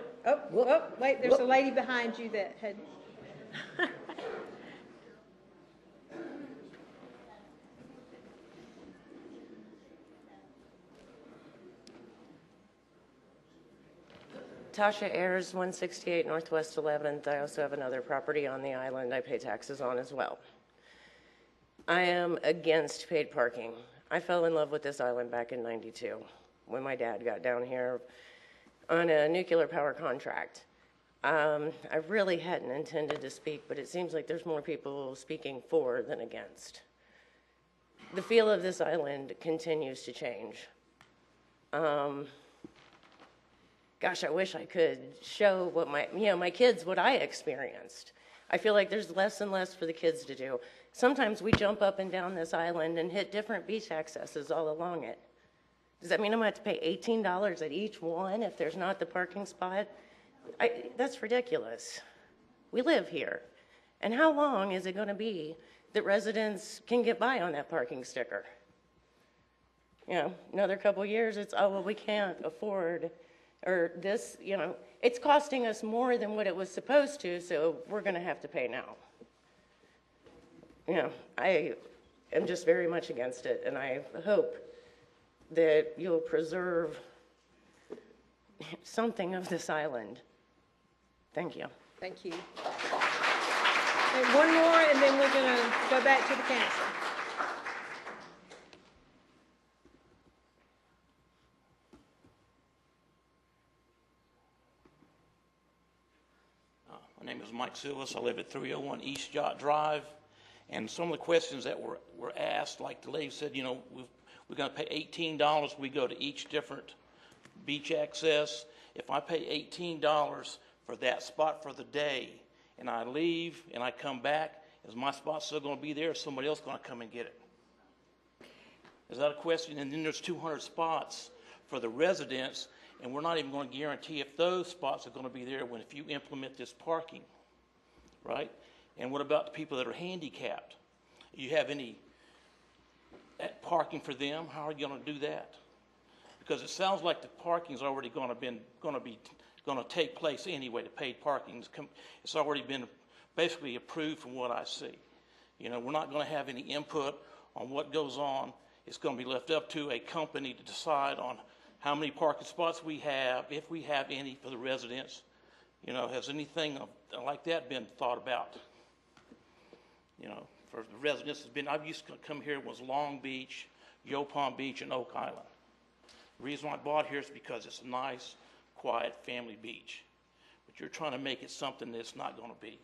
there's a lady behind you that had. Tasha Ayers, 168 Northwest 11th. I also have another property on the island I pay taxes on as well. I am against paid parking. I fell in love with this island back in '92 when my dad got down here on a nuclear power contract. I really hadn't intended to speak, but it seems like there's more people speaking for than against. The feel of this island continues to change. Gosh, I wish I could show what my kids, what I experienced. I feel like there's less and less for the kids to do. Sometimes we jump up and down this island and hit different beach accesses all along it. Does that mean I'm going to have to pay $18 at each one if there's not the parking spot? That's ridiculous. We live here. And how long is it going to be that residents can get by on that parking sticker? You know, another couple of years, it's, oh, well, we can't afford, or this, you know, it's costing us more than what it was supposed to, so we're going to have to pay now. You know, I am just very much against it, and I hope that you'll preserve something of this island. Thank you. Thank you. And one more, and then we're going to go back to the council. My name is Mike Silvis. I live at 301 East Yacht Drive. And some of the questions that were asked, like the lady said, you know, we're going to pay $18. We go to each different beach access. If I pay $18 for that spot for the day, and I leave and I come back, is my spot still going to be there, or is somebody else going to come and get it? Is that a question? And then there's 200 spots for the residents, and we're not even going to guarantee if those spots are going to be there if you implement this parking, right? And what about the people that are handicapped? You have any parking for them? How are you going to do that? Because it sounds like the parking is already going to take place anyway. The paid parking, it's already been basically approved from what I see. You know, we're not going to have any input on what goes on. It's going to be left up to a company to decide on how many parking spots we have, if we have any for the residents. You know, has anything like that been thought about? You know, for the residents, I've used to come here, was Long Beach, Yopon Beach, and Oak Island. The reason why I bought here is because it's a nice, quiet family beach. But you're trying to make it something that it's not going to be.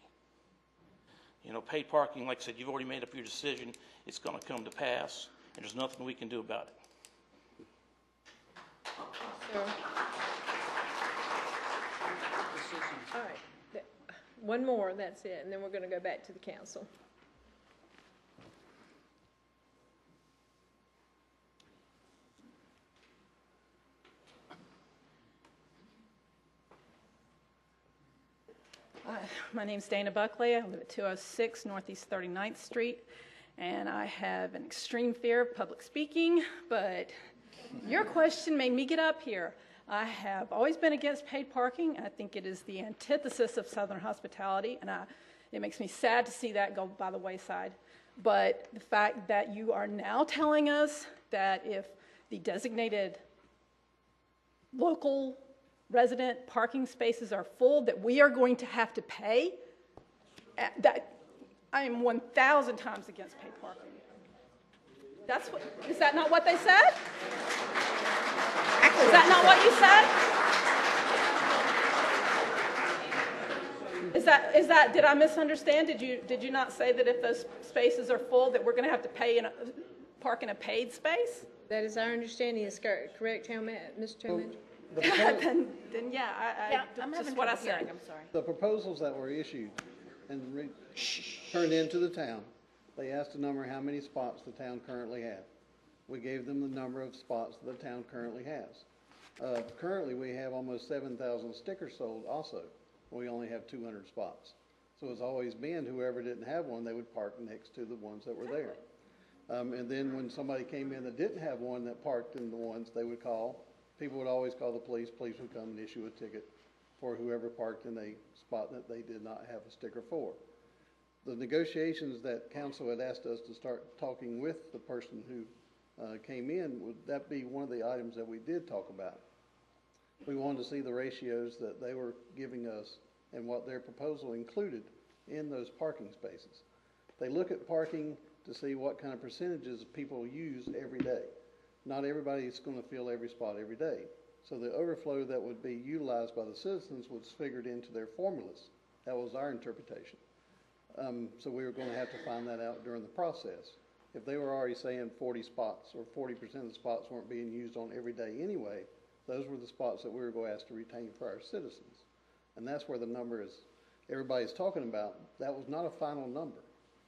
You know, paid parking, like I said, you've already made up your decision. It's going to come to pass, and there's nothing we can do about it. Sir. All right. One more, that's it, and then we're going to go back to the council. My name's Dana Buckley. I live at 206 Northeast 39th Street, and I have an extreme fear of public speaking, but your question made me get up here. I have always been against paid parking. I think it is the antithesis of Southern hospitality, and it makes me sad to see that go by the wayside. But the fact that you are now telling us that if the designated local resident parking spaces are full, that we are going to have to pay, that I am 1,000 times against paid parking. Is that not what they said? Is that not what you said? Is that, did I misunderstand? Did you not say that if those spaces are full that we're going to have to park in a paid space? That is our understanding. Is correct, Mr. Chairman? Then yeah, I'm just having what I trouble hearing. said. I'm sorry. The proposals that were issued and turned into the town, they asked the number how many spots the town currently has. We gave them the number of spots that the town currently has. Currently, we have almost 7,000 stickers sold also. We only have 200 spots. So it's always been whoever didn't have one, they would park next to the ones that were there. And then when somebody came in that didn't have one that parked in the ones, they would call. People would always call the police. Police would come and issue a ticket for whoever parked in a spot that they did not have a sticker for. The negotiations that council had asked us to start talking with the person who came in, would that be one of the items that we did talk about? We wanted to see the ratios that they were giving us and what their proposal included in those parking spaces. They look at parking to see what kind of percentages people use every day. Not everybody is going to fill every spot every day. So the overflow that would be utilized by the citizens was figured into their formulas. That was our interpretation. So we were going to have to find that out during the process. If they were already saying 40 spots or 40% of the spots weren't being used on every day anyway, those were the spots that we were going to ask to retain for our citizens. And that's where the number is, everybody's talking about. That was not a final number.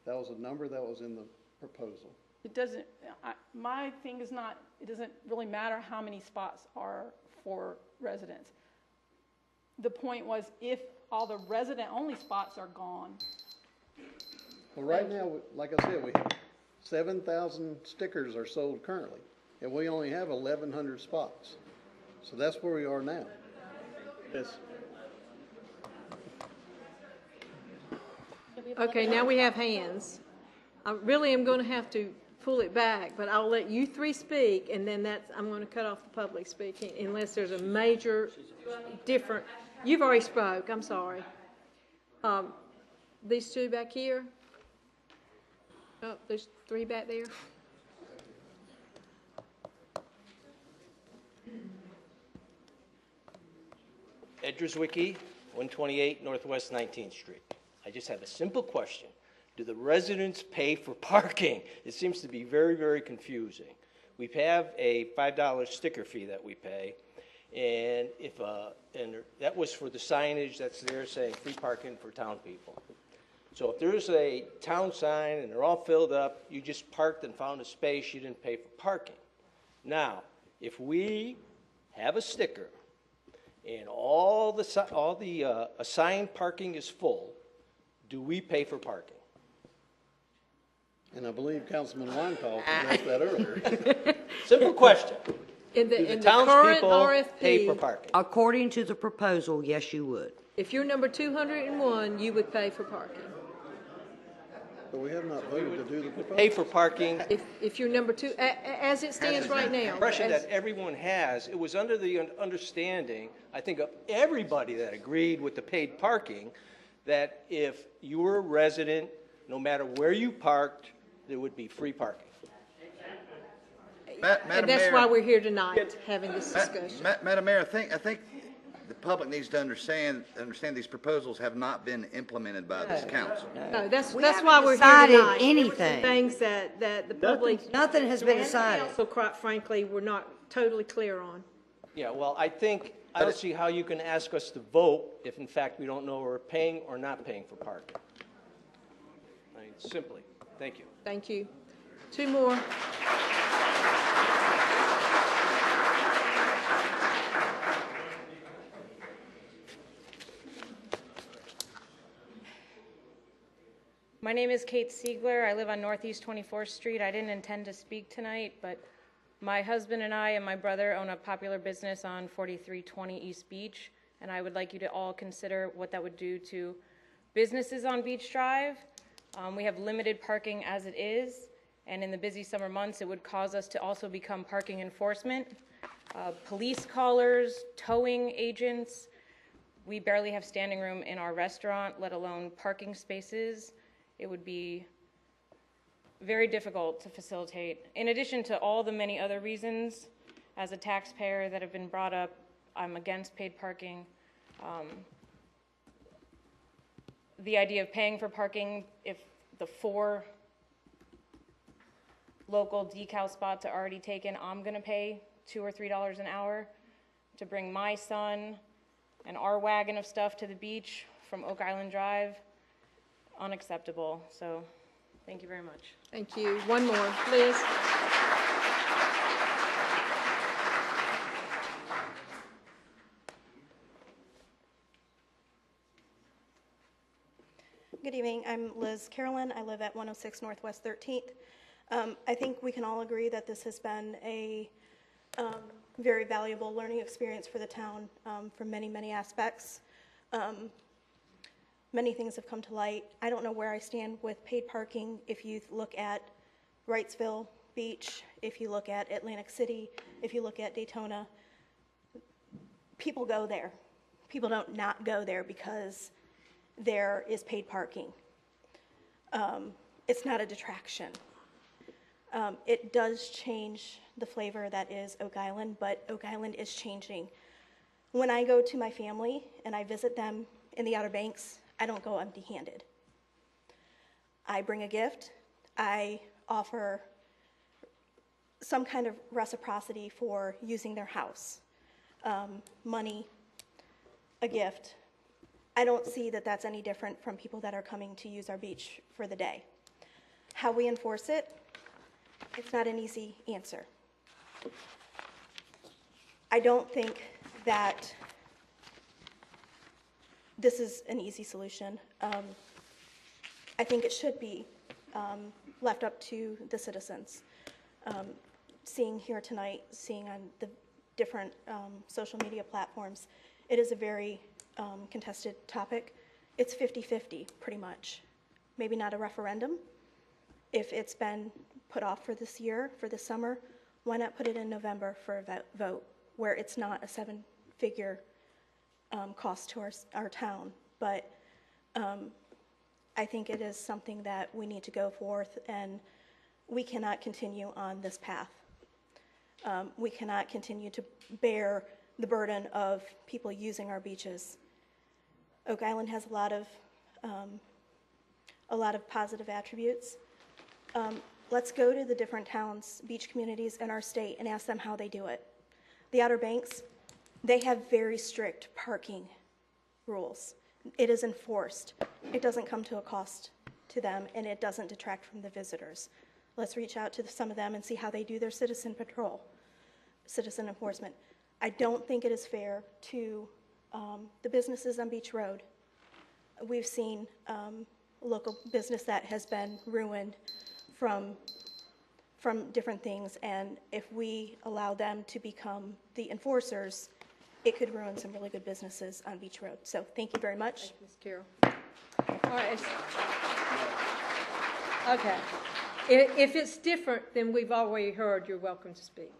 That was a number that was in the proposal. It doesn't, my thing is not, it doesn't really matter how many spots are for residents. The point was if all the resident-only spots are gone. Well, right now, like I said, we have 7,000 stickers are sold currently, and we only have 1,100 spots. So that's where we are now. Yes. Okay, now we have hands. I really am going to have to pull it back, but I'll let you three speak, and then I'm going to cut off the public speaking unless there's a major different. You've already spoke. I'm sorry. These two back here. Oh, there's three back there. Ed Drzwicki, 128 Northwest 19th Street. I just have a simple question. Do the residents pay for parking? It seems to be very, very confusing. We have a $5 sticker fee that we pay, and that was for the signage that's there saying free parking for town people. So if there's a town sign and they're all filled up, you just parked and found a space, you didn't pay for parking. Now, if we have a sticker and all the assigned parking is full, do we pay for parking? And I believe Councilman Weintraub asked that earlier. Simple question. In the Do the current townspeople RFP, pay for parking? According to the proposal, yes, you would. if you're number 201, you would pay for parking. But we have not voted to do the proposal. Pay for parking. If you're number two, as it stands right now. The impression that everyone has, it was under the understanding, I think, of everybody that agreed with the paid parking, that if you were a resident, no matter where you parked, there would be free parking. And that's why we're here tonight, having this discussion. Madam Mayor, I think the public needs to understand these proposals have not been implemented by this council. No, that's why we're here tonight. Decided anything. Things that the public. Nothing has been and decided. council, quite frankly, we're not totally clear on. Yeah, well, I don't see how you can ask us to vote if in fact we don't know we're paying or not paying for parking. I mean, simply, thank you. Thank you. Two more. My name is Kate Siegler. I live on Northeast 24th Street. I didn't intend to speak tonight, but my husband and I and my brother own a popular business on 4320 East Beach, and I would like you to all consider what that would do to businesses on Beach Drive. We have limited parking as it is, and in the busy summer months, it would cause us to also become parking enforcement. Police callers, towing agents. We barely have standing room in our restaurant, let alone parking spaces. It would be very difficult to facilitate. In addition to all the many other reasons, as a taxpayer that have been brought up, I'm against paid parking. The idea of paying for parking, if the 4 local decal spots are already taken, I'm gonna pay $2 or $3 an hour to bring my son and our wagon of stuff to the beach from Oak Island Drive. Unacceptable. So thank you very much. Thank you. One more, Liz. Good evening. I'm Liz Carolyn. I live at 106 Northwest 13th. I think we can all agree that this has been a very valuable learning experience for the town from many, many aspects. Many things have come to light. I don't know where I stand with paid parking. If you look at Wrightsville Beach, if you look at Atlantic City, if you look at Daytona, people go there. People don't not go there because there is paid parking. It's not a detraction. It does change the flavor that is Oak Island, but Oak Island is changing. When I go to my family and I visit them in the Outer Banks, I don't go empty-handed. I bring a gift. I offer some kind of reciprocity for using their house, money, a gift. I don't see that that's any different from people that are coming to use our beach for the day. How we enforce it, it's not an easy answer. I don't think that this is an easy solution. I think it should be left up to the citizens. Seeing here tonight, seeing on the different social media platforms, it is a very contested topic. It's 50-50, pretty much. Maybe not a referendum. If it's been put off for this year, for this summer, why not put it in November for a vote, where it's not a seven-figure cost to our town? But I think it is something that we need to go forth, and we cannot continue on this path. We cannot continue to bear the burden of people using our beaches. Oak Island has a lot of positive attributes. Let's go to the different towns, beach communities in our state, and ask them how they do it. The Outer Banks, they have very strict parking rules. It is enforced. It doesn't come to a cost to them, and it doesn't detract from the visitors. Let's reach out to some of them and see how they do their citizen patrol, citizen enforcement. I don't think it is fair to the businesses on Beach Road. We've seen local business that has been ruined from different things, and if we allow them to become the enforcers, it could ruin some really good businesses on Beach Road. So thank you very much. Thank you, Ms. Carroll. All right. Okay. If it's different than we've already heard, you're welcome to speak.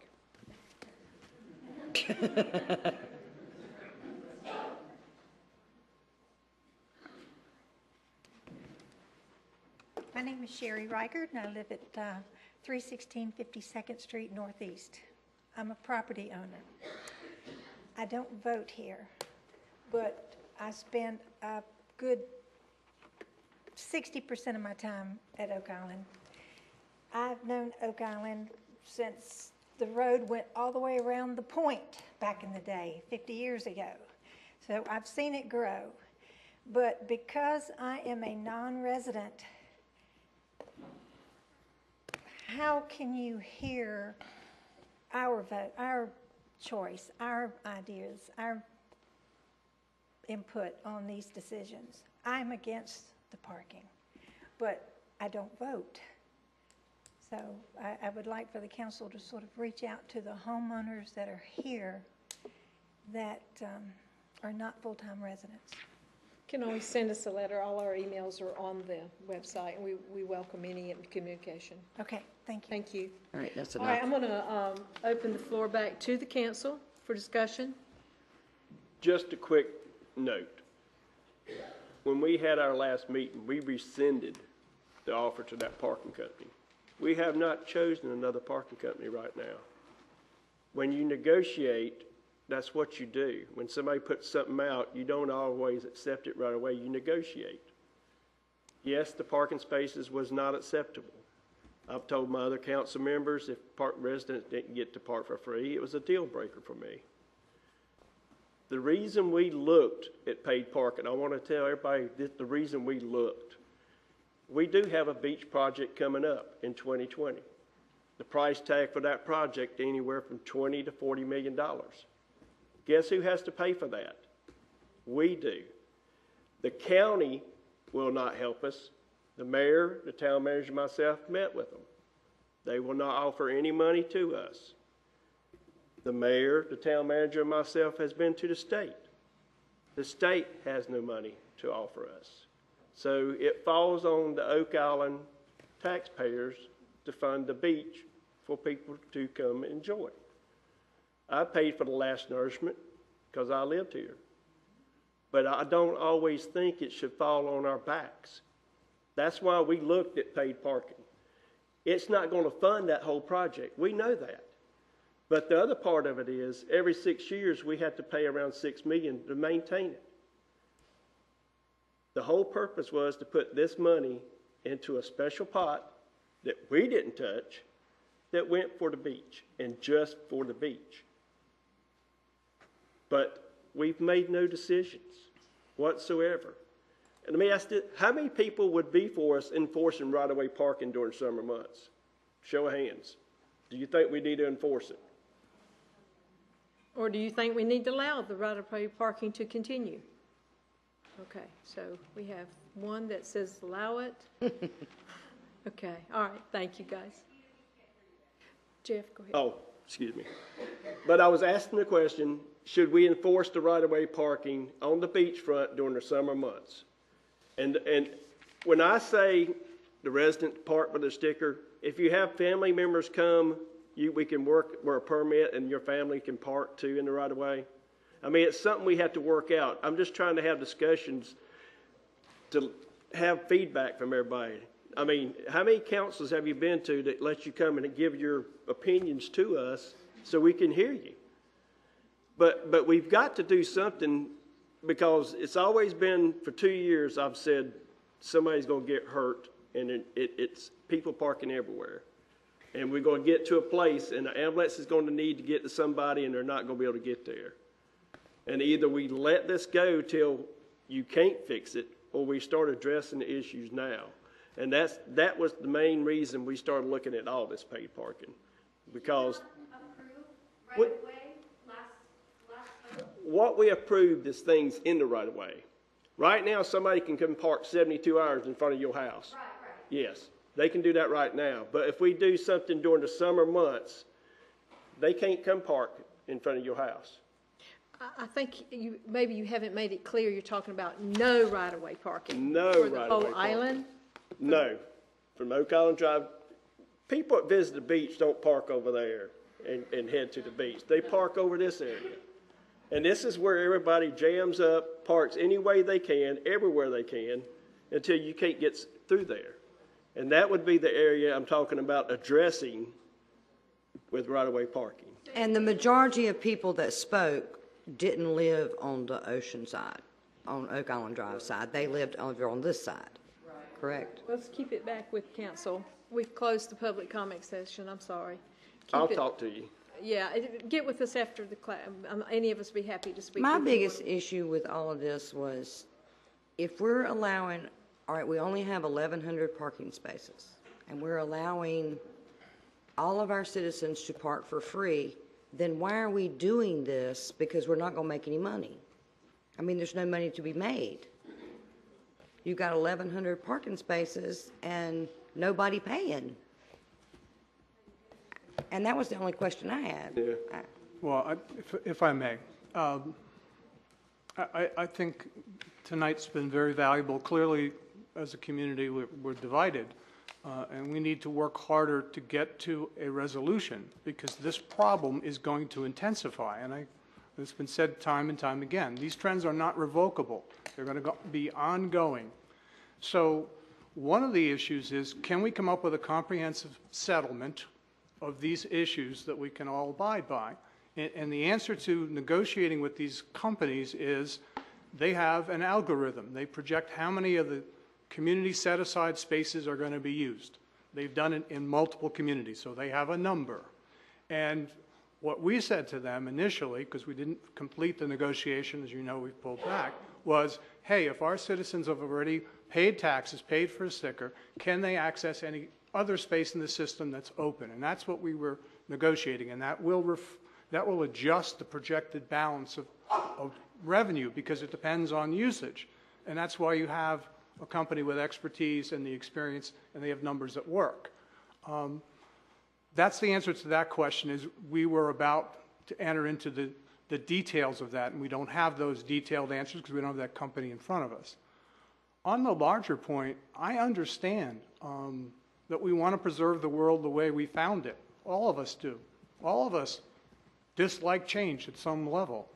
My name is Sherry Reichert, and I live at 316 52nd Street Northeast. I'm a property owner. I don't vote here, but I spend a good 60% of my time at Oak Island. I've known Oak Island since the road went all the way around the point back in the day, 50 years ago. So I've seen it grow. But because I am a non-resident, how can you hear our vote, our choice, our ideas, our input on these decisions? I'm against the parking, but I don't vote. So I would like for the council to sort of reach out to the homeowners that are here that are not full-time residents. You can always send us a letter. All our emails are on the website, and we welcome any communication. Okay, thank you. Thank you. All right, that's All enough. right, I'm going to open the floor back to the council for discussion. Just a quick note. When we had our last meeting, we rescinded the offer to that parking company. We have not chosen another parking company right now. When you negotiate, that's what you do. When somebody puts something out, you don't always accept it right away. You negotiate. Yes, the parking spaces was not acceptable. I've told my other council members if park residents didn't get to park for free, it was a deal breaker for me. The reason we looked at paid parking, I want to tell everybody the reason we looked. We do have a beach project coming up in 2020. The price tag for that project anywhere from $20 to $40 million. Guess who has to pay for that? We do. The county will not help us. The mayor, the town manager, myself met with them. They will not offer any money to us. The mayor, the town manager, and myself has been to the state. The state has no money to offer us. So it falls on the Oak Island taxpayers to fund the beach for people to come enjoy. I paid for the last nourishment. because I lived here. But I don't always think it should fall on our backs. That's why we looked at paid parking. It's not going to fund that whole project. We know that. But the other part of it is every 6 years we have to pay around $6 million to maintain it. The whole purpose was to put this money into a special pot that we didn't touch that went for the beach and just for the beach. But we've made no decisions whatsoever. And let me ask you, how many people would be for us enforcing right-of-way parking during summer months? Show of hands. Do you think we need to enforce it? Or do you think we need to allow the right-of-way parking to continue? Okay, so we have one that says allow it. Okay, all right, thank you, guys. Jeff, go ahead. Oh, excuse me. But I was asking the question, should we enforce the right-of-way parking on the beachfront during the summer months? And when I say the resident park with a sticker, if you have family members come, we can work a permit and your family can park too in the right-of-way. I mean, it's something we have to work out. I'm just trying to have discussions to have feedback from everybody. I mean, how many councils have you been to that let you come and give your opinions to us so we can hear you? But we've got to do something, because it's always been, for 2 years, I've said somebody's going to get hurt, and it's people parking everywhere. And we're going to get to a place, and the ambulance is going to need to get to somebody, and they're not going to be able to get there. And either we let this go till you can't fix it, or we start addressing the issues now. And that was the main reason we started looking at all this paid parking, because what we approved is things in the right of way. Right now, somebody can come park 72 hours in front of your house. Right. Yes, they can do that right now. But if we do something during the summer months, they can't come park in front of your house. I think maybe you haven't made it clear you're talking about no right-of-way parking. No for the right-of-way whole island? No. From Oak Island Drive, people that visit the beach don't park over there and head to the beach. They park over this area. And this is where everybody jams up, parks any way they can, everywhere they can, until you can't get through there. And that would be the area I'm talking about addressing with right-of-way parking. And the majority of people that spoke didn't live on the ocean side, on Oak Island Drive side. They lived over on this side, correct? Let's keep it back with council. We've closed the public comment session, I'm sorry. I'll talk to you. Yeah, get with us after the class. Any of us be happy to speak. My biggest issue with all of this was, if we're allowing, all right, we only have 1,100 parking spaces, and we're allowing all of our citizens to park for free, then why are we doing this? Because we're not going to make any money. I mean, there's no money to be made. You've got 1,100 parking spaces and nobody paying. And that was the only question I had. Yeah. Well, if I may, I think tonight's been very valuable. Clearly, as a community, we're divided, and we need to work harder to get to a resolution, because this problem is going to intensify. And it's been said time and time again. These trends are not revocable. They're going to be ongoing. So one of the issues is, can we come up with a comprehensive settlement of these issues that we can all abide by? And the answer to negotiating with these companies is they have an algorithm. They project how many of the community set-aside spaces are going to be used. They've done it in multiple communities, so they have a number. And what we said to them initially, because we didn't complete the negotiation, as you know, we've pulled back, was, hey, if our citizens have already paid taxes, paid for a sticker, can they access any other space in the system that's open? And that's what we were negotiating, and that will adjust the projected balance of revenue, because it depends on usage. And that's why you have a company with expertise and the experience, and they have numbers that work. That's the answer to that question. Is we were about to enter into the details of that, and we don't have those detailed answers because we don't have that company in front of us. On the larger point, I understand that we want to preserve the world the way we found it. All of us do. All of us dislike change at some level.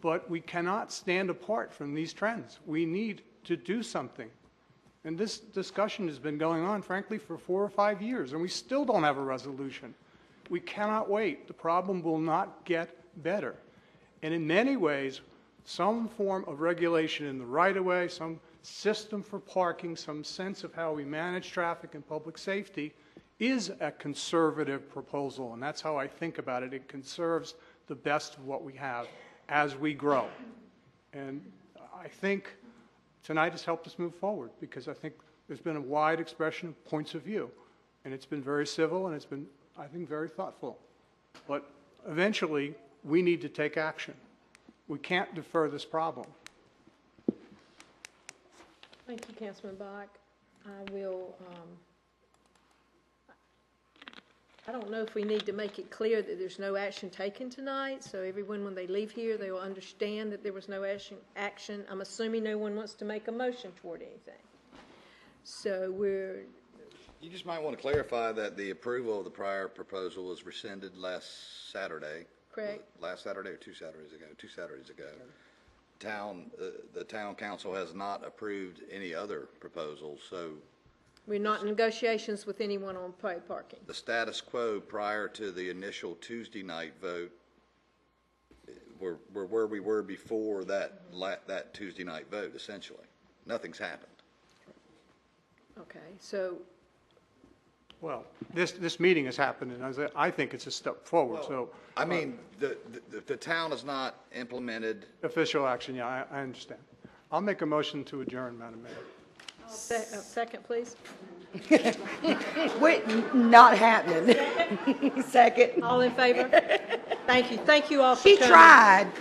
but we cannot stand apart from these trends. We need to do something. And this discussion has been going on, frankly, for 4 or 5 years, and we still don't have a resolution. We cannot wait. The problem will not get better. And in many ways, some form of regulation in the right-of-way, some system for parking, some sense of how we manage traffic and public safety is a conservative proposal, and that's how I think about it. It conserves the best of what we have as we grow. And I think tonight has helped us move forward, because I think there's been a wide expression of points of view, and it's been very civil, and it's been, I think, very thoughtful. But eventually, we need to take action. We can't defer this problem. Thank you, Councilman Bach. I will, I don't know if we need to make it clear that there's no action taken tonight, so everyone, when they leave here, they will understand that there was no action. I'm assuming no one wants to make a motion toward anything. So You just might want to clarify that the approval of the prior proposal was rescinded last Saturday. Correct. Last Saturday or 2 Saturdays ago? 2 Saturdays ago. The town council has not approved any other proposals, so we're not in negotiations with anyone on paid parking. the status quo prior to the initial Tuesday night vote, we're where we were before that Tuesday night vote, essentially. Nothing's happened. Okay, so Well, this meeting has happened, and I think it's a step forward, so. I mean, the town has not implemented. Official action, yeah, I understand. I'll make a motion to adjourn, Madam Mayor. second, please. Wait, not happening. Second. All in favor? Thank you all for She coming. tried.